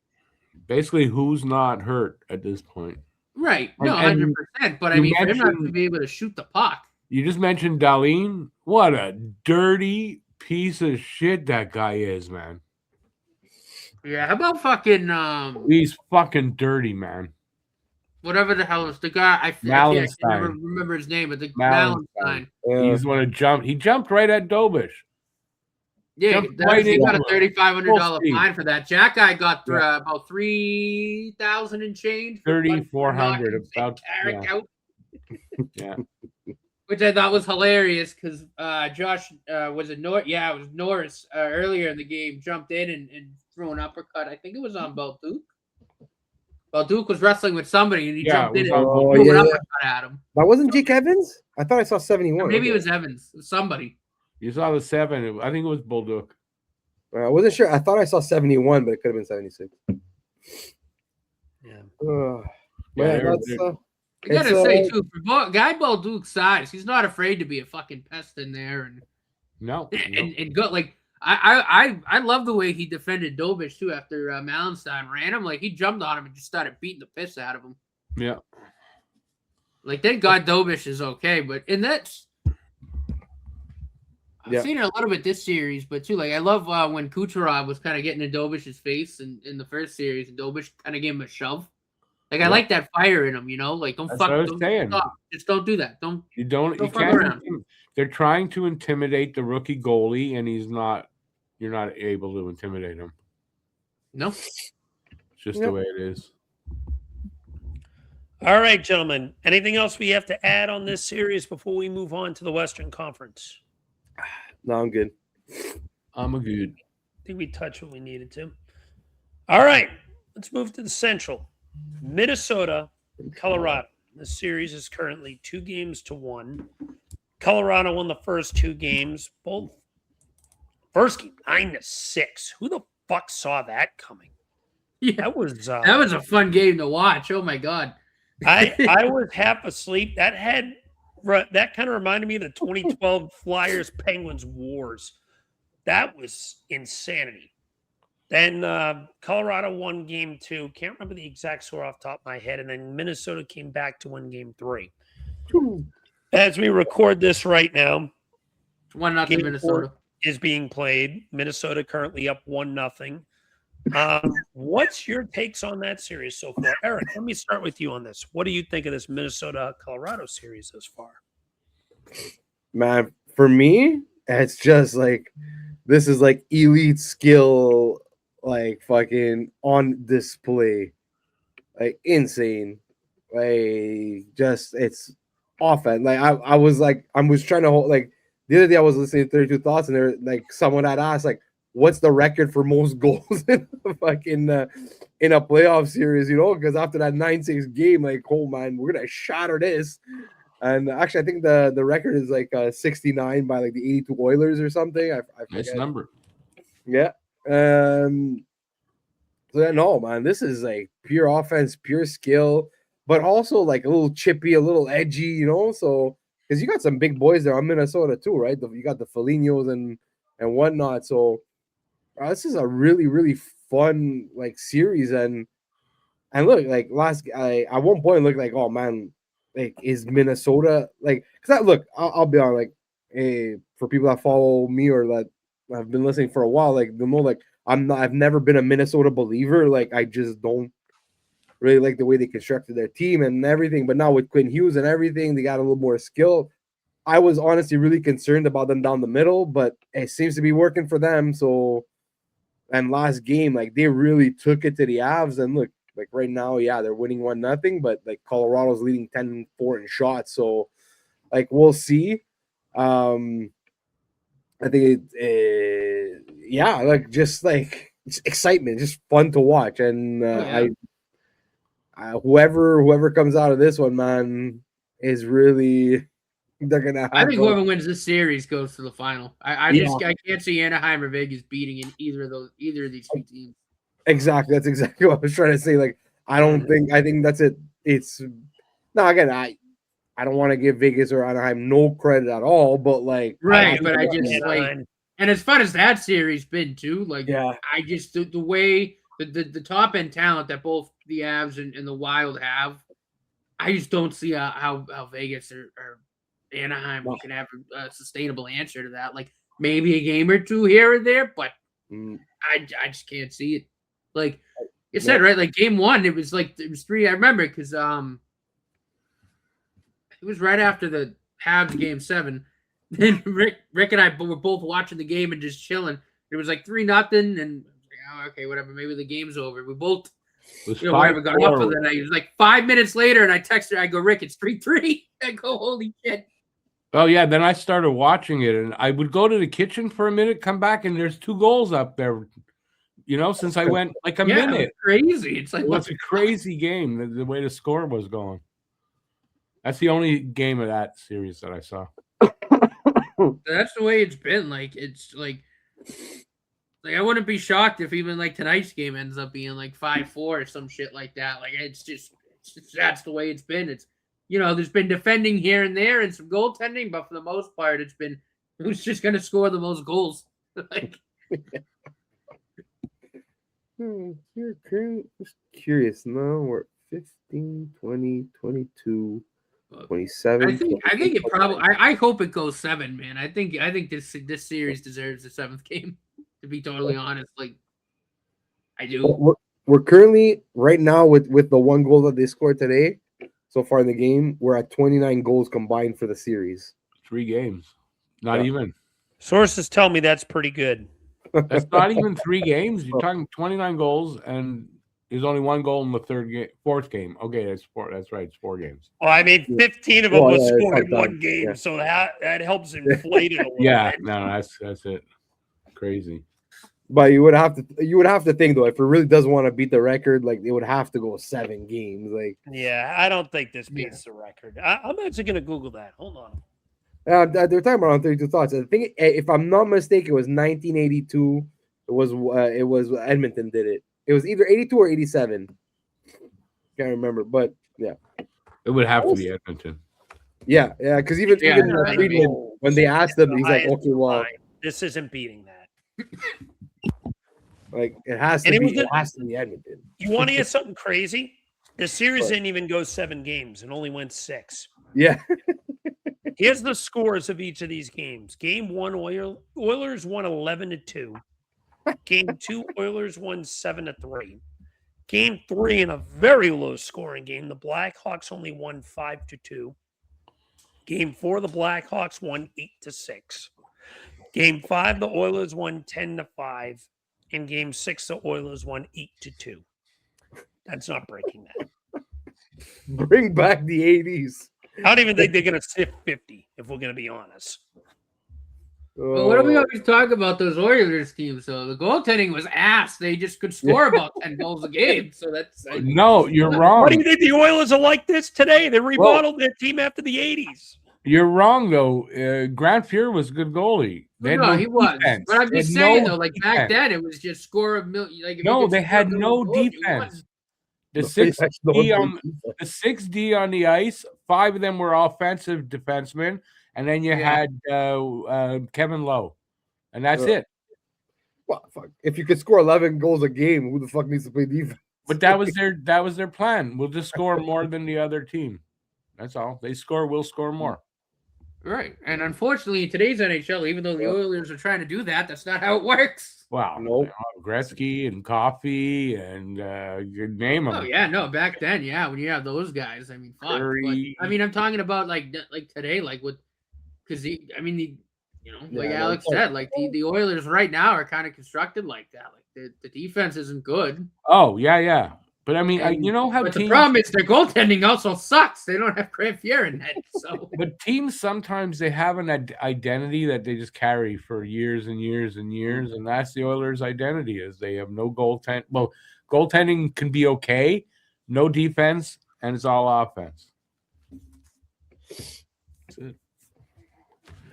Basically, who's not hurt at this point? Right. No, 100%. But I mean, for him not to be able to shoot the puck. You just mentioned Darlene. What a dirty piece of shit that guy is, man. Yeah, how about fucking he's fucking dirty, man. Whatever the hell is the guy? I can't remember his name, but the Malenstein. He's want to jump. He jumped right at Dobish. Yeah, he got a $3,500 fine for that. Jack guy got about 3,000 and change. 3,400 about. Yeah. Which I thought was hilarious because Josh was it Norris? Yeah, it was Norris earlier in the game jumped in and threw an uppercut. I think it was on Balduke. Balduke was wrestling with somebody and he jumped in and threw an uppercut at him. That wasn't Jake Evans? I thought I saw 71. Or maybe it was Evans. It was somebody. You saw the 7. I think it was Balduke. I wasn't sure. I thought I saw 71, but it could have been 76. Yeah. That's I gotta say too, for guy Balduke's size, he's not afraid to be a fucking pest in there, and and go like I love the way he defended Dobish too after Malenstein ran him. Like he jumped on him and just started beating the piss out of him. Yeah. Like thank God Dobish is okay, but that's I've seen it a little bit this series, but too like I love when Kucherov was kind of getting in Dobish's face in the first series, and Dobish kind of gave him a shove. Like I like that fire in him, Like don't stop. Just don't do that. You fuck around. They're trying to intimidate the rookie goalie, and you're not able to intimidate him. No. It's just the way it is. All right, gentlemen. Anything else we have to add on this series before we move on to the Western Conference? No, I'm good. I'm good. I think we touched what we needed to. All right. Let's move to the Central. Minnesota, Colorado. The series is currently 2-1. Colorado won the first 2 games. Both first game 9-6. Who the fuck saw that coming? Yeah, that was a fun game to watch. Oh my god, I was half asleep. That kind of reminded me of the 2012 Flyers Penguins Wars. That was insanity. Then Colorado won game 2. Can't remember the exact score off the top of my head. And then Minnesota came back to win game 3. As we record this right now, 1-0 Minnesota is being played. Minnesota currently up 1-0. What's your takes on that series so far? Eric, let me start with you on this. What do you think of this Minnesota-Colorado series thus far? Man, for me, it's just like this is like elite skill, like fucking on display, like insane. Like just it's offense. Like I was trying to hold like the other day I was listening to 32 Thoughts and there like someone had asked like what's the record for most goals in a fucking in a playoff series, because after that 9-6 game, like, oh man, we're gonna shatter this. And actually, I think the record is like 69 by like the 82 Oilers or something. I forget. Nice number. Yeah. So yeah, no, man, this is like pure offense, pure skill, but also like a little chippy, a little edgy, So because you got some big boys there on Minnesota too, right? You got the Folignos and whatnot. So this is a really, really fun like series. And look, like at one point, look like, oh man. Like, is Minnesota like? Because I'll be honest. Like, for people that follow me or that have been listening for a while, like they'll know, like I've never been a Minnesota believer. Like, I just don't really like the way they constructed their team and everything. But now with Quinn Hughes and everything, they got a little more skill. I was honestly really concerned about them down the middle, but it seems to be working for them. So, and last game, like they really took it to the Avs, and look, Like right now, yeah, they're winning 1-0, but like Colorado's leading 10-4 in shots. So like we'll see. I think yeah, like just like it's excitement, just fun to watch, and whoever comes out of this one, man, is really they're gonna have. I think whoever wins this series goes to the final. I can't see Anaheim or Vegas beating in either of these two teams. Exactly, that's exactly what I was trying to say. Like I think that's it. It's now again, I don't want to give Vegas or Anaheim no credit at all, but like right, but I just like, and as fun as that series been too, like I just the way the top end talent that both the Avs and the Wild have, I just don't see how Vegas or Anaheim can have a sustainable answer to that. Like maybe a game or two here or there, but I just can't see it. Like you said, right? Like game one, it was 3. I remember because it was right after the Habs game 7. Then Rick and I were both watching the game and just chilling. It was like 3-0, and okay, whatever. Maybe the game's over. We both, whatever, got off of that. It was like 5 minutes later, and I texted her. I go, Rick, it's 3-3. I go, holy shit. Oh yeah, then I started watching it, and I would go to the kitchen for a minute, come back, and there's 2 goals up there. Since I went like a minute. It was crazy. It's like a crazy game. The way the score was going. That's the only game of that series that I saw. That's the way it's been. Like it's like I wouldn't be shocked if even like tonight's game ends up being like 5-4 or some shit like that. Like it's just that's the way it's been. It's there's been defending here and there and some goaltending, but for the most part, it's been who's just gonna score the most goals. Like you're just curious. No, we're 15, 20, 22. 27. I think it probably. I hope it goes 7, man. I think this series deserves the 7th game. To be totally honest, like I do. We're currently right now with the 1 goal that they scored today. So far in the game, we're at 29 goals combined for the series. 3 games, not even. Sources tell me that's pretty good. That's not even 3 games. You're talking 29 goals and. There's only 1 goal in the 4th game. Okay, that's 4. That's right. It's 4 games. Well, I mean, 15 of them was scored in 1 game, so that helps inflate it a little bit. No, that's it. Crazy. But you would have to think though, if it really does want to beat the record, like it would have to go 7 games. Like I don't think this beats the record. I'm actually gonna Google that. Hold on. They're talking about on 32 Thoughts. I think if I'm not mistaken, it was 1982. It was Edmonton did it. It was either 82 or 87. Can't remember, but yeah. It would have to be Edmonton. Yeah, because even Friedman, when they asked him, he's like, okay, well, this isn't beating that. Like it has to be. It has to be Edmonton. You want to hear something crazy? The series didn't even go 7 games and only went 6. Yeah. Here's the scores of each of these games. Game 1, Oilers won 11-2. Game 2, Oilers won 7-3. Game 3, in a very low scoring game, the Blackhawks only won 5-2. Game 4, the Blackhawks won 8-6. Game 5, the Oilers won 10-5. In Game 6, the Oilers won 8-2. That's not breaking that. Bring back the 80s. I don't even think they're going to sift 50, if we're going to be honest. Well, what do we always talk about those Oilers teams? So the goaltending was ass. They just could score about 10 goals a game. So that's no, you're wrong. What do you think the Oilers are like this today? They remodeled their team after the 80s. You're wrong though. Grant Fuhr was a good goalie. No, he was. But I'm just saying though, like back then, it was just score a million. Like no, they had no defense. The 6D on the ice, 5 of them were offensive defensemen. And then you had Kevin Lowe, and that's it. Well, fuck. If you could score 11 goals a game, who the fuck needs to play defense? But that was their plan. We'll just score more than the other team. That's all. They score, we'll score more. Right. And unfortunately, in today's NHL, even though the Oilers are trying to do that, that's not how it works. Wow. Nope. Gretzky and Coffey and you name them. Oh yeah, no. Back then, when you have those guys, I mean, fuck. But, I mean, I'm talking about like today, like with. Because like Alex said, like the Oilers right now are kind of constructed like that. Like the defense isn't good. Oh yeah. But I mean, you know how But the teams, problem is their goaltending also sucks. They don't have Cranfier in net. So but teams sometimes they have an identity that they just carry for years and years and years, and that's the Oilers' identity is they have no goaltend. Well, goaltending can be okay, no defense, and it's all offense. That's it.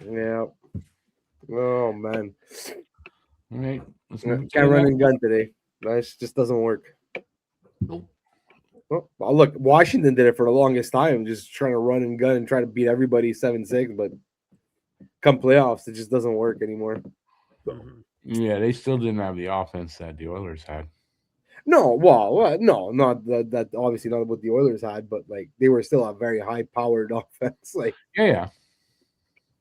Yeah. Oh man. All right. Can't run and gun today. That just doesn't work. nope. Well, look, Washington did it for the longest time, just trying to run and gun and try to beat everybody 7-6, but come playoffs, it just doesn't work anymore. Yeah, they still didn't have the offense that the Oilers had. No, well, no, not that obviously not what the Oilers had, but like they were still a very high-powered offense. Like Yeah.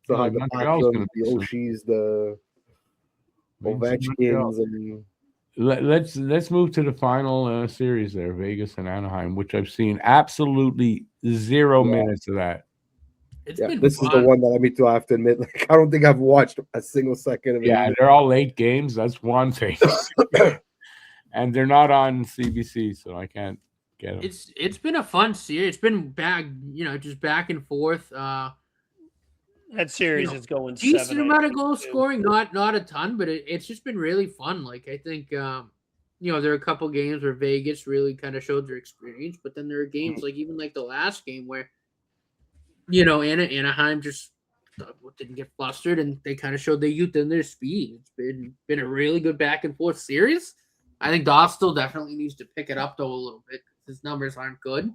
so Well, had the Montreal's Paxson, gonna the be some- Oshis, the Ovechkins, and Let's move to the final series there, Vegas and Anaheim, which I've seen absolutely 0 minutes of that. It's yeah, been this fun. is the one that I have to admit. Like I don't think I've watched a single second of it. Yeah, either. they're all late games. That's one thing, and they're not on CBC, so I can't get them. It's been a fun series. It's been back, just back and forth. That series You know, is going Decent 7. amount of goal scoring, not a ton, but it's just been really fun. Like I think, there are a couple games where Vegas really kind of showed their experience, but then there are games like even like the last game where, Anaheim just didn't get flustered and they kind of showed their youth and their speed. It's been a really good back and forth series. I think Doss still definitely needs to pick it up though a little bit. His numbers aren't good.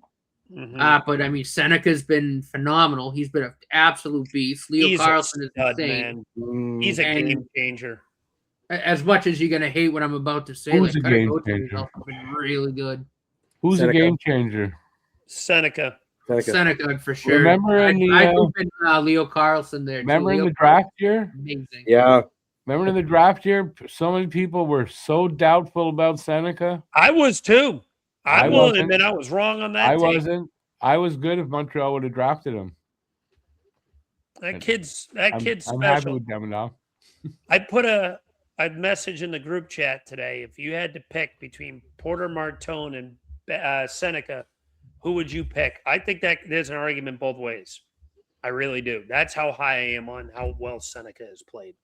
But I mean, Seneca's been phenomenal. He's been an absolute beast. Leo He's Carlson is a stud, insane. man. He's a And- game changer. As much as you're gonna hate what I'm about to say, Who's like a game Karagoche changer? has also been really good. Who's Seneca. a game changer? Seneca. Seneca for sure. Remember in the, I put Leo Carlson there. too. Remember in Leo the draft year? Amazing. Yeah, Remember in the draft year, so many people were so doubtful about Seneca. I was too. I I will wasn't. admit I was wrong on that. I take. wasn't. I was good if Montreal would have drafted him. That kid's I'm happy special. with Demidov. I put a message in the group chat today. If you had to pick between Porter Martone and Seneca, who would you pick? I think that there's an argument both ways. I really do. That's how high I am on how well Seneca has played.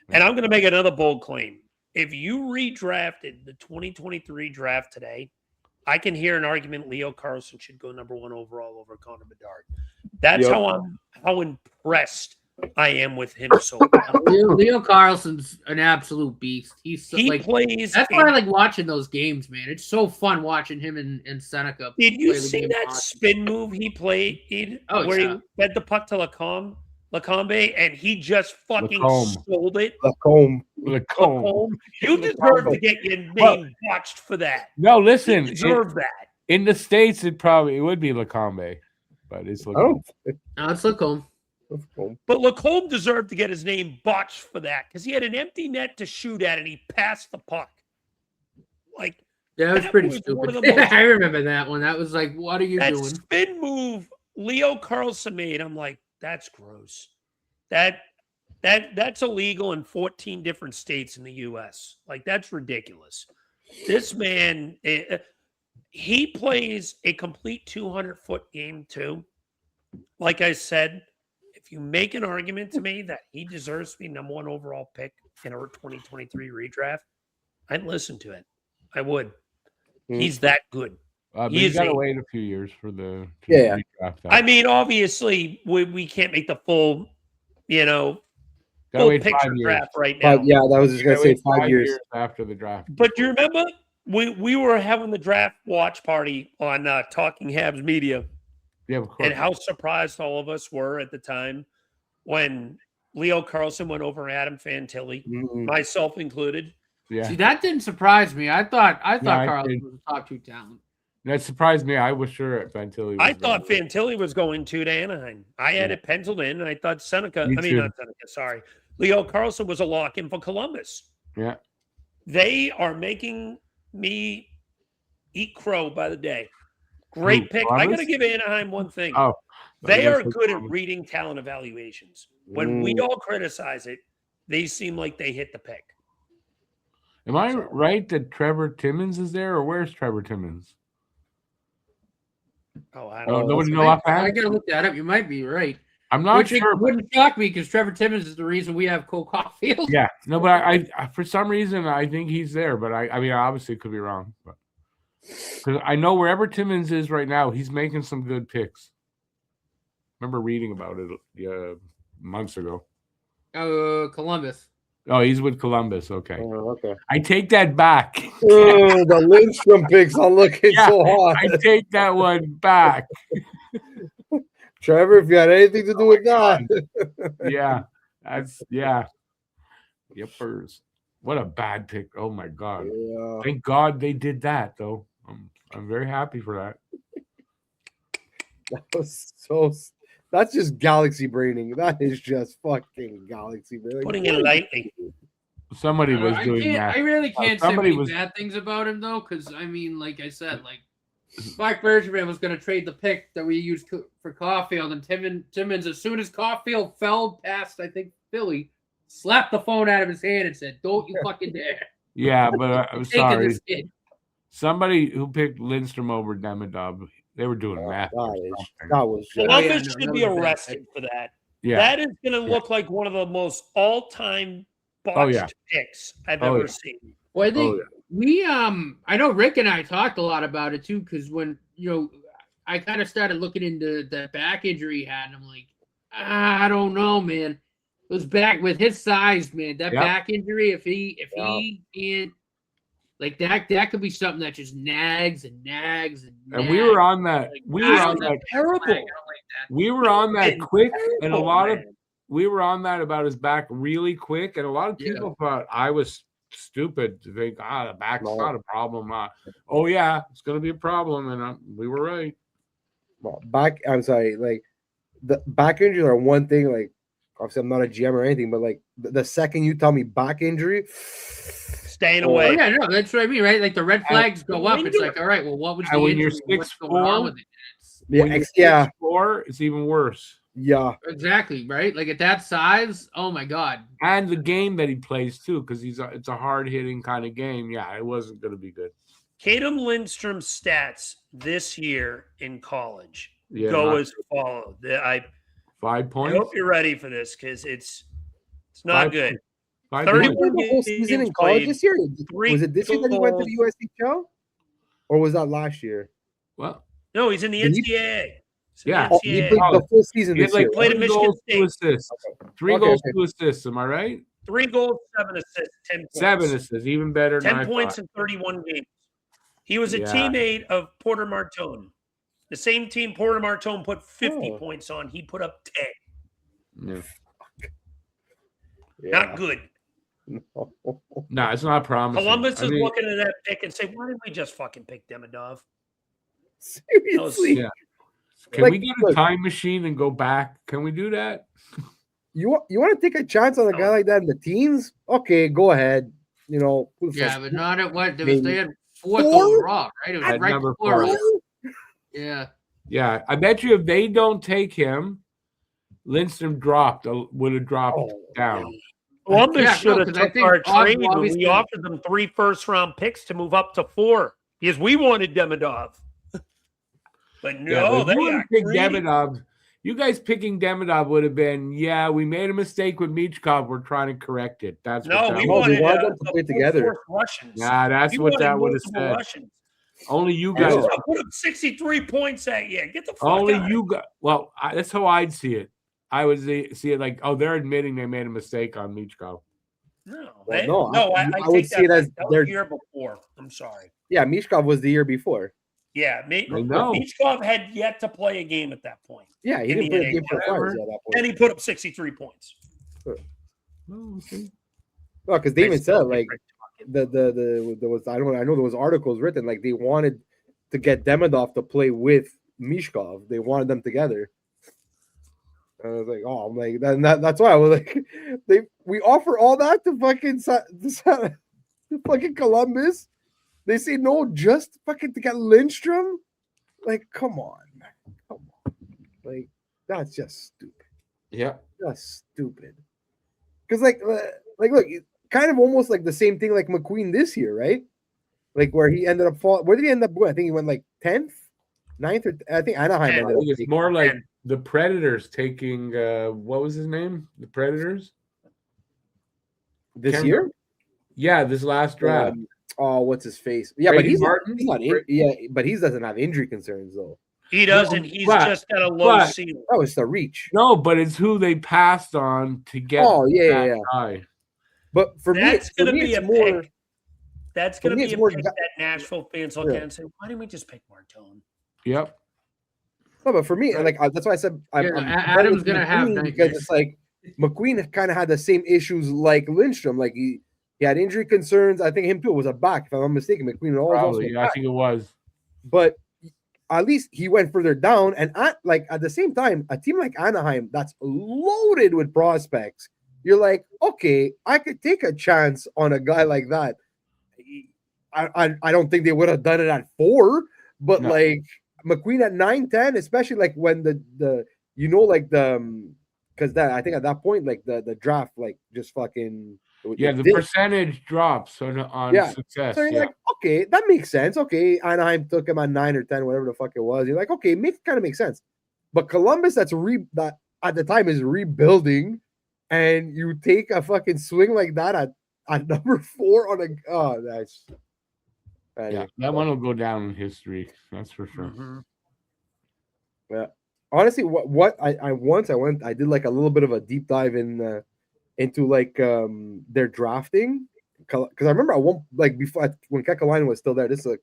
And I'm going to make another bold claim. If you redrafted the 2023 draft today, I can hear an argument Leo Carlson should go number 1 overall over Connor Bedard. That's Yep. how impressed I am with him so far. Leo Carlson's an absolute beast. He's He like plays. that's why I like watching those games, man. It's so fun watching him and Seneca. Did you play the see game that on. spin move he played Oh, where yeah. he fed the puck to Lacombe and he just fucking Lacombe. sold it? Lacombe. Lacombe. You deserve to get your name Well- botched for that. No, You listen. deserve that. In the States, it would be Lacombe, but it's I Lacombe. don't. No, it's Lacombe. Lacombe. But Lacombe deserved to get his name botched for that because he had an empty net to shoot at and he passed the puck. Like, Yeah, that was That pretty was stupid. one of the most- I remember that one. That was like, what are you that doing? spin move Leo Carlson made, I'm like, that's gross. That's illegal in 14 different states in the U.S. Like, that's ridiculous. This man, he plays a complete 200-foot game too. Like I said, if you make an argument to me that he deserves to be number 1 overall pick in our 2023 redraft, I'd listen to it. I would. He's that good. But He you is got to a- wait a few years for the Yeah. redraft that. I mean, obviously, we can't make the full, Gotta full wait 5 picture years. draft right now. Yeah, that was just You gonna gotta say wait 5 years. after the draft. But do you remember we were having the draft watch party on Talking Habs Media, Yeah, of course. and how surprised all of us were at the time when Leo Carlson went over Adam Fantilli, Mhm. myself included. Yeah, See, that didn't surprise me. I thought I Carlson did. was a top 2 talent. that surprised me. I was sure at Fantilli. I thought Fantilli was going to Anaheim. I had it penciled in, and I thought Me too. not Seneca, sorry. Leo Carlson was a lock-in for Columbus. Yeah, They are making me eat crow by the day. Great Who, pick. I got to Columbus? give Anaheim one thing. Oh, They I are guess good at Columbus. reading talent evaluations. When we all criticize it, they seem like they hit the pick. Am I right that Trevor Timmons is there, or where's Trevor Timmons? Oh, I Oh, don't know. nobody know I offhand? gotta look that up. You might be right. I'm not Which sure. it wouldn't shock me because Trevor Timmons is the reason we have Cole Caulfield. Yeah, no, but I for some reason I think he's there, but I mean, I obviously could be wrong, but because I know wherever Timmons is right now, he's making some good picks. Remember reading about it months ago. Columbus. Oh, he's with Columbus. Okay, Okay. I take that back. Oh, the Lindstrom picks are looking Yeah, so hot. I take that one back. Trevor, if you had anything to do with that. Yeah, yeah. Yippers. What a bad pick. Oh my god. Yeah. Thank God they did that though. I'm very happy for that. That was so. That's just galaxy braining. That is just fucking galaxy braining. Putting it lightly. Somebody was doing that. I really can't say somebody many was- bad things about him though, because I mean, like I said, like Mike Bergevin was going to trade the pick that we used for Caulfield, and Timmons, as soon as Caulfield fell past, I think Philly, slapped the phone out of his hand and said, "Don't you fucking dare!" Yeah, but I'm Taking sorry. this kid. Somebody who picked Lindstrom over Demidov, they were doing math. or something. That was just, Well, Columbus no, should that be was bad. arrested for that. Yeah. That is going to look like one of the most all-time botched yeah. picks I've Oh, ever yeah. seen. Well, I think Oh, yeah. we I know Rick and I talked a lot about it too, because when I kind of started looking into that back injury he had, and I'm like, I don't know, man. Those back with his size, man, that Yep. back injury, if he can't, like that could be something that just nags and nags and nags. And we were on that. Like, We were on that's that. terrible. flag. I don't like that. We were on that It's quick, and a terrible, lot of man. we were on that about his back really quick, and a lot of Yeah. people thought I was stupid to think, the back's No. not a problem. Oh yeah, it's gonna be a problem, and we were right. well, back. I'm sorry. Like the back injuries are one thing. Like obviously, I'm not a GM or anything, but like the second you tell me back injury, Staying Oh, Oh away. yeah, no, that's what I mean, right? Like the red flags go up. It's when like, all right, well, what was the And when you're injury? What's going on 6'4", with it? yeah, When you're yeah, 6'4", it's even worse. yeah. Exactly, right? Like at that size, oh my god. And the game that he plays too, because it's a hard hitting kind of game. Yeah, it wasn't gonna be good. Tatum Lindstrom's stats this year in college Yeah, go not as follows. I 5 I points. hope you're ready for this because it's not 5 good. 5 30 points. Did he play the whole season in college played, this year? 3 Was it this year that he went to the goals. USHL, or was that last year? Well, No, he's in the Did he- NCAA. He's in Yeah. the Oh, he NCAA. played the full season he had this like year. played at 3 Michigan goals, 2 State. assists. 3 Okay, goals, okay. 2 assists. Am I right? 3 goals, 7 assists, 10 points. 7 assists, even better than 10 I points thought. in 31 games. He was a Yeah. teammate of Porter Martone. The same team Porter Martone put 50 Oh. points on. He put up 10. Yeah. Not good. No. No, it's not promising. Columbus I is mean, looking at that pick and say, why didn't we just fucking pick Demidov? Seriously, yeah. Can Like, we get a look. time machine and go back? Can we do that? you want to take a chance on a guy like that in the teens? Okay, go ahead. You know, who the Yeah, fuck- but not at what Maybe. they had fourth 4? overall, right? It was At right number before 4. us. Yeah. Yeah, I bet you if they don't take him, Lindstrom would have dropped Oh, down. Columbus Yeah, should no, have 'cause I took think our trade when we obviously- offered them 3 first-round picks to move up to 4 because we wanted Demidov. But no, Yeah, but if they you would got have picked greedy. Demidov. You guys picking Demidov would have been, yeah, we made a mistake with Michkov. We're trying to correct it. That's No, what we that No, was. they wanted wanted them to play together. fourth Russians. Nah, that's We what wanted that would have multiple said. Russians. Only you I guys. know. I put up 63 points that year. Get the fuck Only out. you got. Well, that's how I'd see it. I would see it like, oh, they're admitting they made a mistake on Michkov. No, Well, no, I I would take see it that as back. That was their- the year before. I'm sorry. Yeah, Mishkov was the year before. Yeah, I know. Michkov had yet to play a game at that point. Yeah, he In didn't the play a game for NHL. Flyers at that point. And he put up 63 points. Oh, okay. No, because they even still said like there was I know there was articles written like they wanted to get Demidov to play with Mishkov. They wanted them together. And I was like, oh, I'm like that's why I was like, we offer all that to fucking to fucking Columbus. They say no, just fucking to get Lindstrom. Like, come on, man, come on, like that's just stupid. Yeah. That's stupid. Because look, it's kind of almost like the same thing like McQueen this year, right? Like where he ended up falling. Where did he end up going? I think he went like 10th. ninth, or I think Anaheim. Yeah, ended I up think it's taking more him. like And- the Predators taking what was his name? The Predators? This Can't year. remember. Yeah, this last draft. Oh, what's his face? Yeah, but Brady he's Martin? not in. Yeah, but he doesn't have injury concerns though. he doesn't. He's but- just got a low but- ceiling. Oh, it's the reach. No, but it's who they passed on to get Oh yeah, that yeah. guy. But for That's me, going to be it's a more. pick. That's for going to me, be it's a more pick ga- that Nashville fans look Yeah. at and say, "Why didn't we just pick Martone?" Yep. No, but for me, like that's why I said I'm Adam's going gonna have because nightmares. it's like McQueen kind of had the same issues like Lindstrom. Like he had injury concerns. I think him too was a back, if I'm not mistaken. McQueen was also Probably. a Yeah, I back. think it was. But at least he went further down. And at the same time, a team like Anaheim that's loaded with prospects, you're like, okay, I could take a chance on a guy like that. I don't think they would have done it at 4, but No. like McQueen at 9, 10, especially like when the because that I think at that point like the draft like just fucking Yeah, it the did. percentage drops on Yeah. success. So you're Yeah. like, okay, that makes sense. Okay, Anaheim took him at 9 or 10, whatever the fuck it was. You're like, okay, kind of makes sense. But Columbus, that at the time is rebuilding, and you take a fucking swing like that at number 4 on a that's Yeah, that one will go down in history. That's for sure. Mhm. Yeah. Honestly, what I did like a little bit of a deep dive into like their drafting because I remember I won't like before when Kekalainen was still there. This is a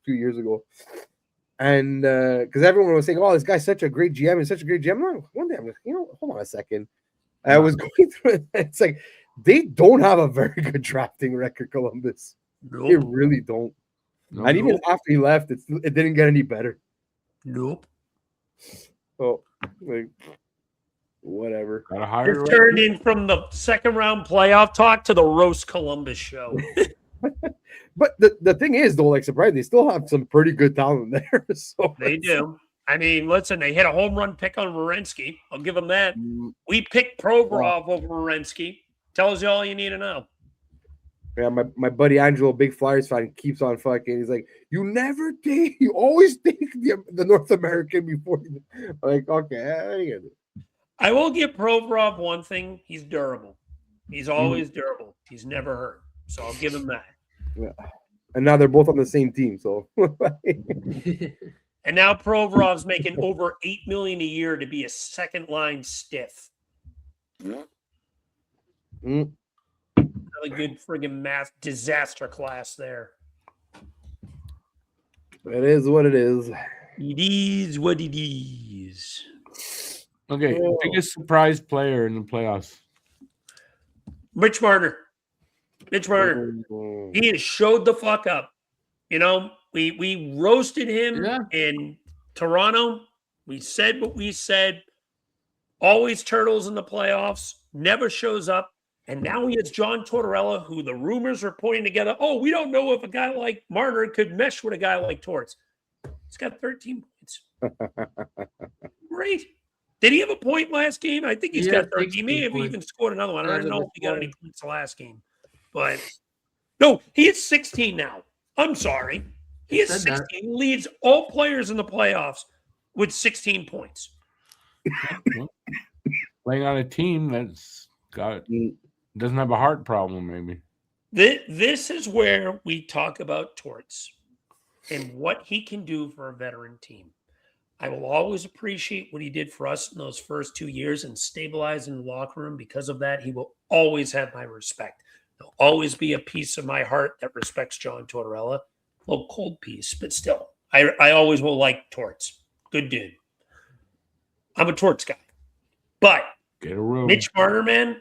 few years ago, and because everyone was saying, "Oh, this guy's such a great GM. He's such a great GM." Like, one day I'm like, hold on a second. I was going through it. It's like they don't have a very good drafting record, Columbus. They Nope. really don't. No, And even after he left, it didn't get any better. Nope. So, like, whatever. got a higher It turned in from the second round playoff talk to the roast Columbus show. But the thing is, though, like, surprisingly, they still have some pretty good talent there. So They do. I mean, listen, they hit a home run pick on Werenski. I'll give them that. We picked Provorov over Werenski. Tells you all you need to know. Yeah, my buddy Angelo, big Flyers fan, keeps on fucking. He's like, you always take the North American before you. I'm like, okay, I will give Provorov one thing. He's durable. He's always durable. He's never hurt. So I'll give him that. yeah. And now they're both on the same team, so. And now Provorov's making over $8 million a year to be a second line stiff. Mm. Really good friggin' math disaster class there. It is what it is. It is what it is. Okay, Oh. biggest surprise player in the playoffs. Mitch Marner. Mitch Marner. Mm. He has showed the fuck up. You know, we roasted him Yeah. in Toronto. We said what we said. Always turtles in the playoffs. Never shows up. And now he has John Tortorella, who the rumors are pointing together. Oh, we don't know if a guy like Marner could mesh with a guy like Torts. He's got 13 points. Great. Did he have a point last game? I think he's Yeah, got 13. He may 16 have points. even scored another one. I don't Yeah, know the if he got any points the last game. But no, he is 16 now. I'm sorry. He is said that. 16. He leads all players in the playoffs with 16 points. Playing on a team that's Mm. doesn't have a heart problem, maybe. This is where we talk about Torts and what he can do for a veteran team. I will always appreciate what he did for us in those first 2 years and stabilizing the locker room. Because of that, he will always have my respect. There'll always be a piece of my heart that respects John Tortorella. A little cold piece, but still, I always will like Torts. Good dude. I'm a Torts guy. But Get a room. Mitch Marner, man,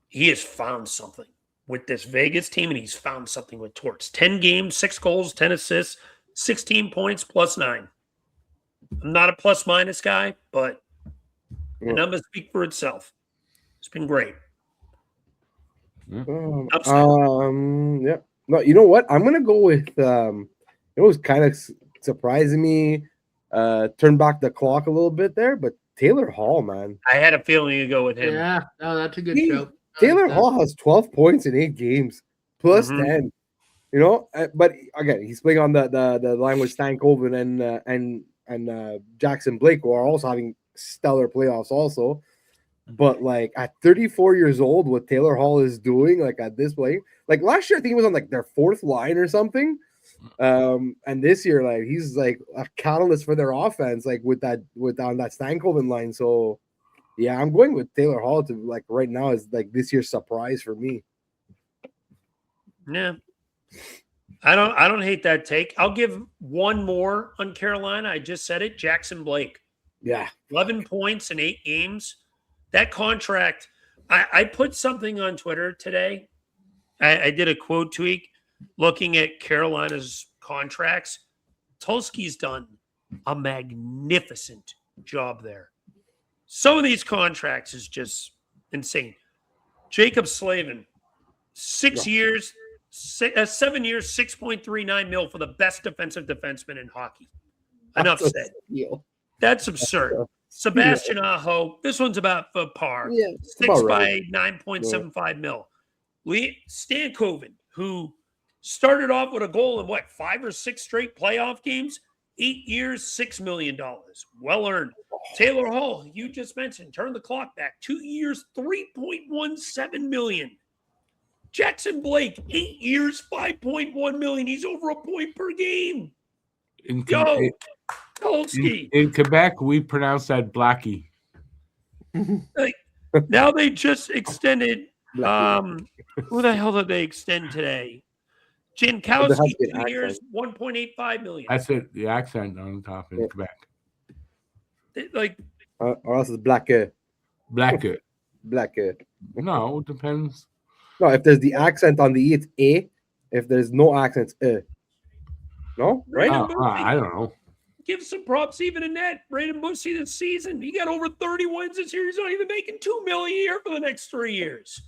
he has found something with this Vegas team, and he's found something with Torts. 10 games, 6 goals, 10 assists, 16 points, +9. I'm not a plus-minus guy, but the numbers speak for itself. It's been great. Yeah. No, you know what? I'm gonna go with it was kind of surprising me. Turn back the clock a little bit there, but Taylor Hall, man. I had a feeling you'd go with him. Yeah, no, that's a good He- show. Taylor Hall has 12 points in 8 games, plus Mhm. 10. You know, but again, he's playing on the line with Stan Colvin and Jackson Blake, who are also having stellar playoffs also. But like at 34 years old, what Taylor Hall is doing, like at this point, like last year, I think he was on like their fourth line or something. And this year, like he's like a catalyst for their offense, like with on that Stankoven line. So yeah, I'm going with Taylor Hall to like right now is like this year's surprise for me. Yeah. I don't hate that take. I'll give one more on Carolina. I just said it. Jackson Blake. Yeah. 11 points in 8 games. That contract, I put something on Twitter today. I did a quote tweak looking at Carolina's contracts. Tulski's done a magnificent job there. Some of these contracts is just insane. Jacob Slavin, 6 years, 7 years, 6.39 mil for the best defensive defenseman in hockey. Enough said. That's absurd. Sebastian Aho, this one's about for par. Yeah, 6 by 9.75 mil. Lee Stankoven, who started off with a goal in 5 or 6 straight playoff games, 8 years, $6 million. Well earned. Taylor Hall, you just mentioned, turn the clock back. 2 years, $3.17 million. Jackson Blake, 8 years, $5.1 million. He's over a point per game. Bluesky. In Quebec, we pronounce that Blackie. Like, now they just extended. Who the hell did they extend today? Jankowski, 2 years, $1.85 million. That's it. The accent on the top in Quebec. Or else it's Blacker. Blacker. No, it depends. No, if there's the accent on the E, it's A. If there's no accent, it's No, right? I don't know. Give some props even in that. Braden Bussey this season. He got over 30 wins this year. He's not even making $2 million a year for the next 3 years.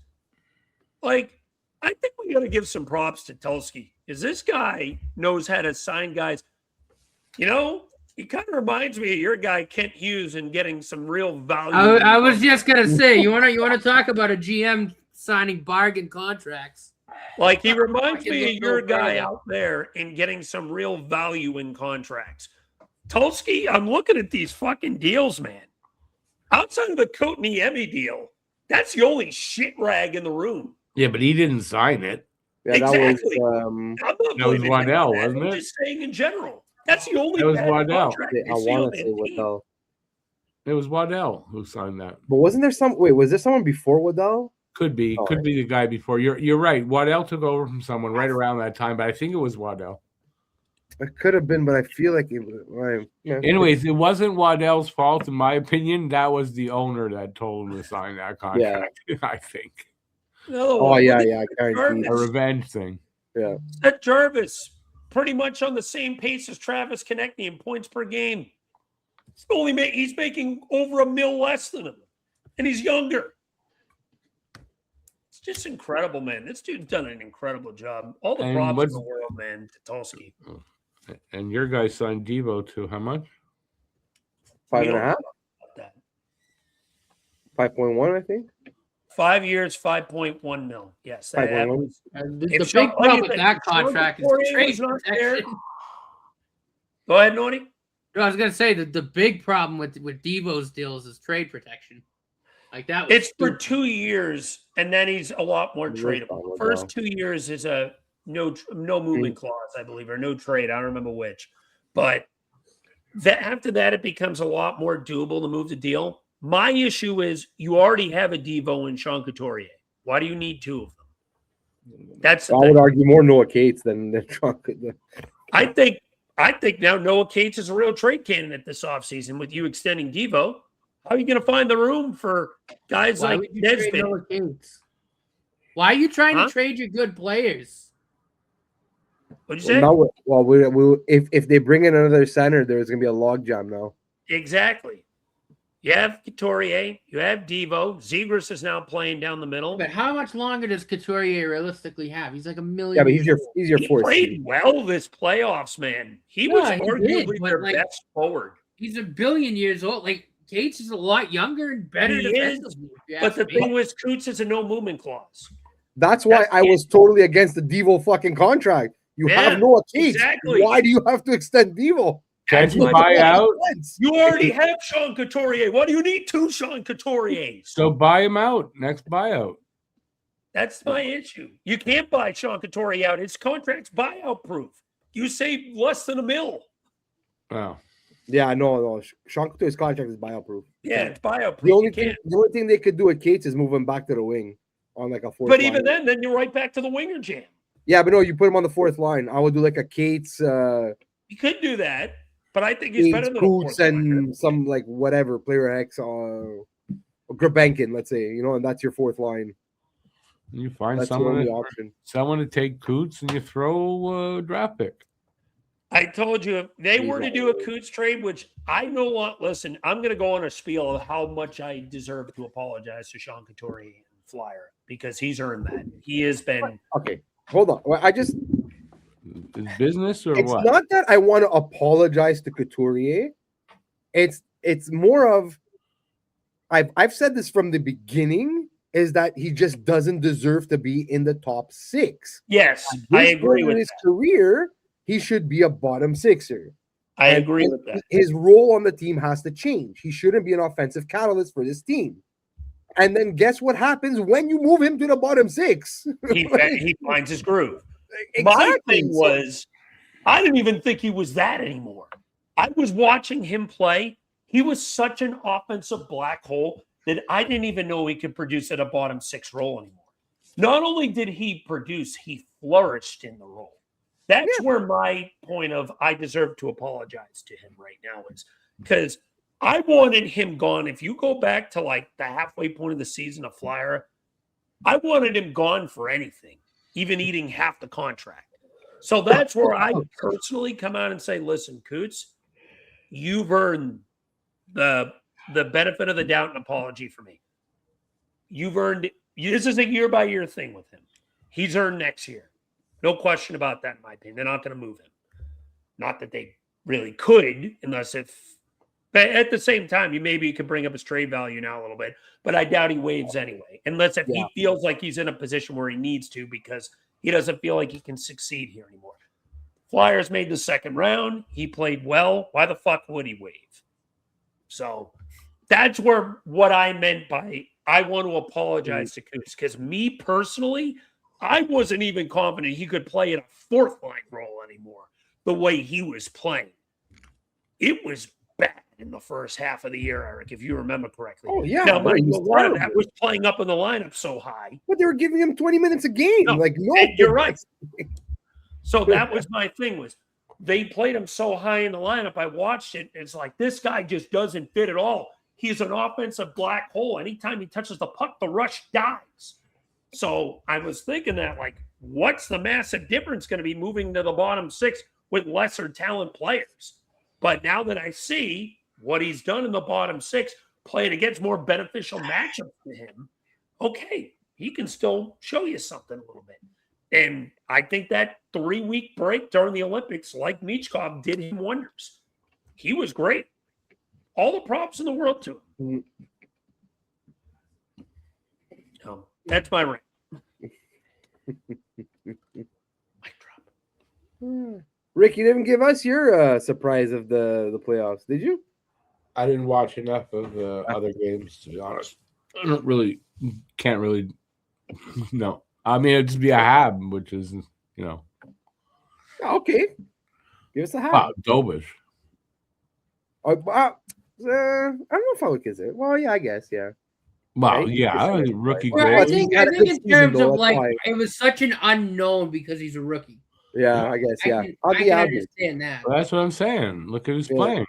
Like, I think we got to give some props to Tulski, because this guy knows how to sign guys. You know, he kind of reminds me of your guy, Kent Hughes, and getting some real value. I was just gonna say, you wanna talk about a GM signing bargain contracts. Like, he reminds me of your guy out there and getting some real value in contracts. Tulski, I'm looking at these fucking deals, man. Outside of the Kotaniemi deal, that's the only shit rag in the room. Yeah, but he didn't sign it. Yeah, exactly. That was Waddell, wasn't it? I'm just saying in general. That's the only That was Waddell. I want to say Waddell. It was Waddell who signed that. But wasn't there was there someone before Waddell? Could be the guy before. You're right. Waddell took over from someone right around that time, but I think it was Waddell. It could have been, but I feel like it was. Anyways, it wasn't Waddell's fault, in my opinion. That was the owner that told him to sign that contract. Yeah. I think. No, yeah. A revenge thing. Yeah. Seth Jarvis, pretty much on the same pace as Travis Konechny in points per game. He's making over $1 million less than him, and he's younger. It's just incredible, man. This dude's done an incredible job. All the props in the world, man, to Tulski. And your guy signed Devo to how much? 5.5. 5.1, I think. 5 years, 5.1 million. Yes, that happens. The big problem with that contract is trade protection. Go ahead, Norty. No, I was gonna say that the big problem with Devo's deals is trade protection. Like that. It's for 2 years, and then he's a lot more tradable. First 2 years is a no movement clause, I believe, or no trade. I don't remember which. But after that, it becomes a lot more doable to move the deal. My issue is you already have a Devo and Sean Couturier. Why do you need 2 of them? I would argue more Noah Cates than Sean. I think now Noah Cates is a real trade candidate this offseason with you extending Devo. How are you going to find the room for guys like Nesbitt? Why are you trying to trade your good players? What'd you say? If they bring in another center, there's going to be a logjam now. Exactly. You have Couturier. You have Devo. Zegras is now playing down the middle. But how much longer does Couturier realistically have? He's like $1 million. Yeah, but he's your fourth. He played well this playoffs, man. He was arguably their best forward. He's $1 billion years old. Like, Cates is a lot younger and better defensively. But the thing with Coots is a no movement clause. That's why I was totally against the Devo fucking contract. You have Noah Cates. Exactly. Why do you have to extend Devo? That's you my buy point. out? You already have Sean Couturier. Why do you need 2 Sean Couturiers? So buy him out. Next buyout. That's my issue. You can't buy Sean Couturier out. His contract's buyout proof. You save less than $1 million. Wow. Yeah, no. Sean Couture's contract is buyout proof. Yeah, it's buyout proof. The only thing they could do with Cates is move him back to the wing on like a fourth. But line. even then you're right back to the winger jam. Yeah, but no, you put him on the fourth line. I would do like a Cates. You could do that, but I think he's better than Coots and liner. some like whatever player X or Grabenkin, let's say, and that's your fourth line. You find That's someone the option. Someone to take Coots and you throw a draft pick. I told you if they were to do a Coots trade, which I know what. Listen, I'm going to go on a spiel of how much I deserve to apologize to Sean Couturier and Flyer because he's earned that. He has been okay. Hold on. Well, Is business or it's what? not that I want to apologize to Couturier. It's more of I've said this from the beginning. Is that he just doesn't deserve to be in the top 6? Yes, I agree with his that. career. He should be a bottom 6er. I agree with that. His role on the team has to change. He shouldn't be an offensive catalyst for this team. And then guess what happens when you move him to the bottom 6? He finds his groove. Exactly. My thing was, I didn't even think he was that anymore. I was watching him play. He was such an offensive black hole that I didn't even know he could produce at a bottom 6 role anymore. Not only did he produce, he flourished in the role. That's where my point of I deserve to apologize to him right now is because I wanted him gone. If you go back to like the halfway point of the season of Flyer, I wanted him gone for anything, even eating half the contract. So that's where I personally come out and say, listen, Coots, you've earned the benefit of the doubt and apology for me. You've earned it. This is a year-by-year thing with him. He's earned next year. No question about that, in my opinion. They're not going to move him. Not that they really could, unless if – but at the same time, you could bring up his trade value now a little bit, but I doubt he waives anyway, unless if he feels like he's in a position where he needs to because he doesn't feel like he can succeed here anymore. Flyers made the second round. He played well. Why the fuck would he waive? So that's what I meant by I want to apologize to Coots because me personally, I wasn't even confident he could play in a fourth line role anymore the way he was playing. It was bad in the first half of the year, Eric, if you remember correctly. Oh, yeah. Now, a lot of that was playing up in the lineup so high. But they were giving him 20 minutes a game. No, you're right. So that was my thing was they played him so high in the lineup. I watched it. It's like this guy just doesn't fit at all. He's an offensive black hole. Anytime he touches the puck, the rush dies. So I was thinking that, like, what's the massive difference going to be moving to the bottom 6 with lesser talent players? But now that I see what he's done in the bottom 6, playing against more beneficial matchups to him, okay, he can still show you something a little bit. And I think that 3-week break during the Olympics, like Michkov, did him wonders. He was great. All the props in the world to him. That's my rant. Mic drop. Rick, you didn't give us your surprise of the playoffs, did you? I didn't watch enough of the other games, to be honest. Can't really. No. I mean, it'd just be a hab, which is, Okay. Give us a hab. Wow, Dobish. I don't know if I would consider it. Well, yeah, I guess, yeah. Well, Right? yeah, rookie Well, grade. I think in terms of like it was such an unknown because he's a rookie. Yeah, I guess, yeah. I can understand that. Well, that's what I'm saying. Look at his playing.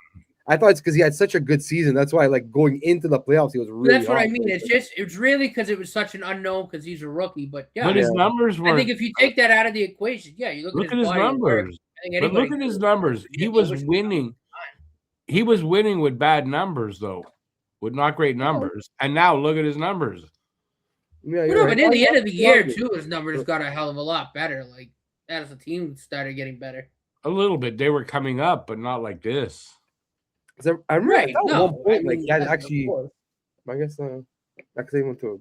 I thought it's because he had such a good season. That's why, like, going into the playoffs, he was really. That's what I mean. It's really because it was such an unknown because he's a rookie. But yeah, but his numbers were. I think if you take that out of the equation, yeah, you look at his numbers. But look at his numbers. He was winning. He was winning with bad numbers, though, with not great numbers. And now look at his numbers. Yeah, but in the end of the year, too, his numbers got a hell of a lot better. Like as the team started getting better. A little bit. They were coming up, but not like this. I'm right. At one point, like, yeah, actually, I guess, actually went to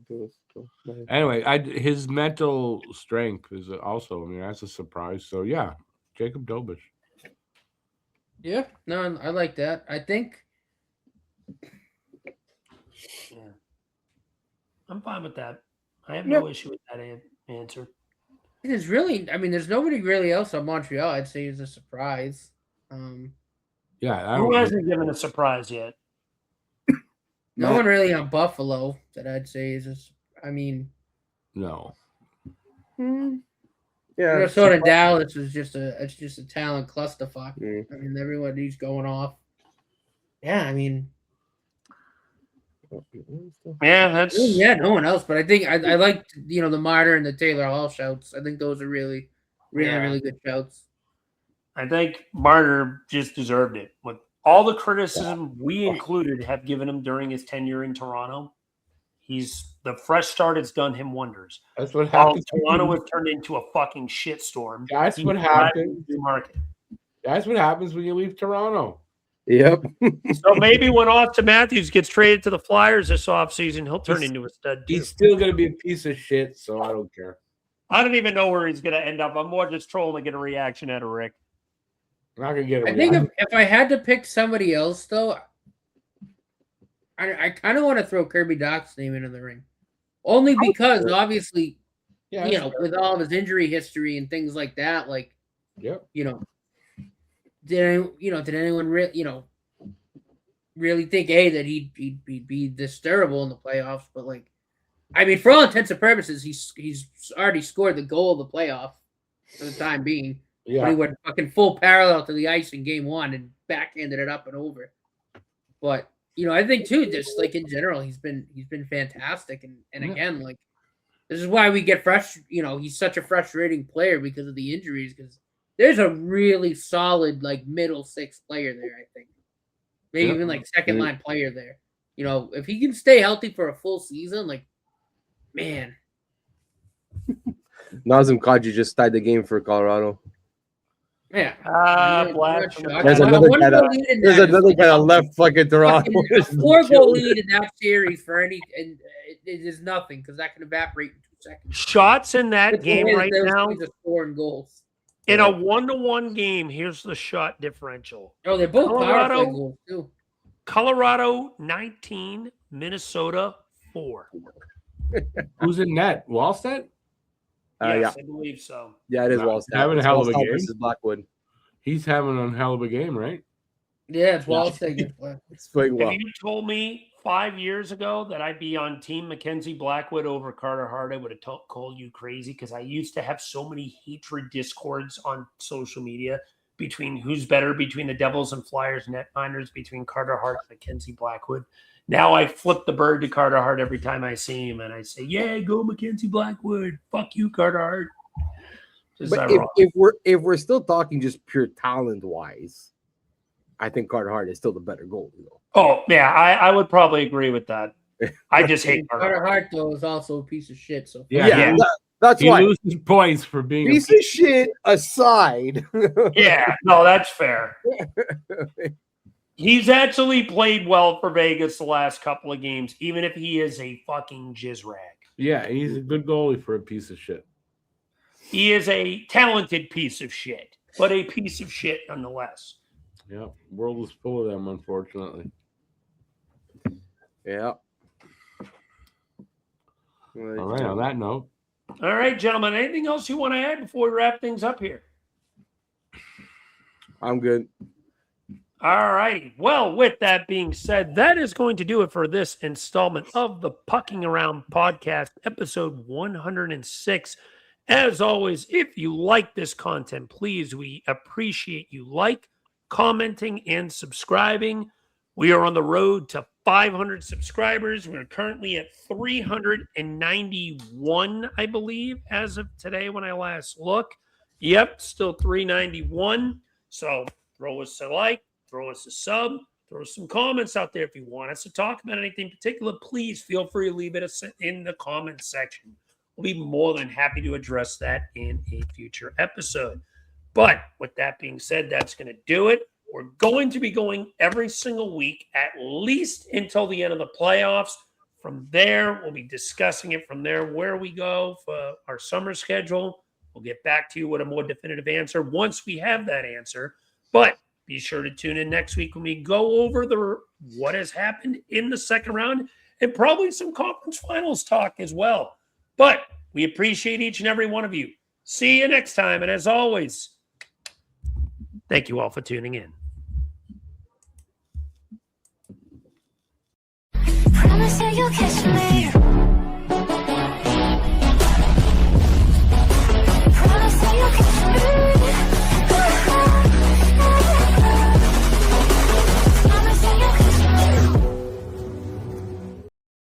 anyway, his mental strength is also, I mean, that's a surprise. So, yeah, Jacob Dobish. Yeah, no, I like that. I think I'm fine with that. I have Yeah. no issue with that answer. there's really, I mean, there's nobody really else on Montreal. I'd say is a surprise. Um, Yeah, I Who don't. hasn't given a surprise yet? no one really on Buffalo that I'd say is. I mean, No. Yeah. Minnesota and Dallas is it's just a talent clusterfuck. Mm. I mean, everybody's going off. Yeah, I mean, Yeah, that's yeah, no one else. But I think I like the Martyr and the Taylor Hall shouts. I think those are really, really, Yeah. really good shouts. I think Marner just deserved it. With all the criticism we included have given him during his tenure in Toronto, the fresh start has done him wonders. That's what While happens. Toronto has turned into a fucking shitstorm. That's he's what thrived in happens. the new market. That's what happens when you leave Toronto. Yep. So maybe when Austin Matthews gets traded to the Flyers this offseason, he'll turn into a stud too. He's still gonna be a piece of shit, so I don't care. I don't even know where he's going to end up. I'm more just trolling to get a reaction out of Rick. I'm not gonna get I him. think if I had to pick somebody else, though, I kind of want to throw Kirby Doc's name into the ring, only because obviously, with all of his injury history and things like that, like, Yep. did anyone really think that he'd be this terrible in the playoffs? But like, I mean, for all intents and purposes, he's already scored the goal of the playoff for the time being. Yeah. When he went fucking full parallel to the ice in game 1 and backhanded it up and over. But I think too, just like in general, he's been fantastic. And again, like, this is why we get fresh. He's such a frustrating player because of the injuries. Because there's a really solid like middle six player there. I think maybe even like second line player there. If he can stay healthy for a full season, like, man. Nazem Kadri just tied the game for Colorado. Yeah. There's another guy that left fucking Toronto. A 4-goal lead in that series for and it is nothing because that can evaporate in 2 seconds. Shots in that game right now. Scoring goals. In a 1-to-1 game, here's the shot differential. Oh, they're both Colorado goals too. Colorado 19, Minnesota 4. Who's in net? Wallstedt? Yes, I believe so. Yeah, it is Wallstedt. Having a hell of a game. Versus Blackwood. He's having a hell of a game, right? Yeah, it's Wallstedt. It's playing well. If you told me 5 years ago that I'd be on Team Mackenzie Blackwood over Carter Hart, I would have called you crazy because I used to have so many hatred discords on social media between who's better between the Devils and Flyers netminders, between Carter Hart and Mackenzie Blackwood. Now I flip the bird to Carter Hart every time I see him, and I say, "Yeah, go Mackenzie Blackwood. Fuck you, Carter Hart." But if we're still talking just pure talent wise, I think Carter Hart is still the better goalie, though. Oh yeah, I would probably agree with that. I just hate Carter Hart, though, is also a piece of shit. So yeah. That's he why loses points for being piece of shit aside. Yeah, no, that's fair. He's actually played well for Vegas the last couple of games, even if he is a fucking jizz rag. Yeah, he's a good goalie for a piece of shit. He is a talented piece of shit, but a piece of shit nonetheless. Yeah, world is full of them, unfortunately. Yeah. All right, on that note. All right, gentlemen, anything else you want to add before we wrap things up here? I'm good. All righty. Well, with that being said, that is going to do it for this installment of the Pucking Around podcast, episode 106. As always, if you like this content, please, we appreciate you commenting, and subscribing. We are on the road to 500 subscribers. We're currently at 391, I believe, as of today when I last look. Yep, still 391. So throw us a like, throw us a sub, throw some comments out there. If you want us to talk about anything particular, please feel free to leave it in the comment section. We'll be more than happy to address that in a future episode. But with that being said, that's going to do it. We're going to be going every single week, at least until the end of the playoffs. From there, we'll be discussing it from there, where we go for our summer schedule. We'll get back to you with a more definitive answer once we have that answer. But Be sure to tune in next week when we go over what has happened in the second round and probably some conference finals talk as well. But we appreciate each and every one of you. See you next time. And as always, thank you all for tuning in. Promise that you'll catch me.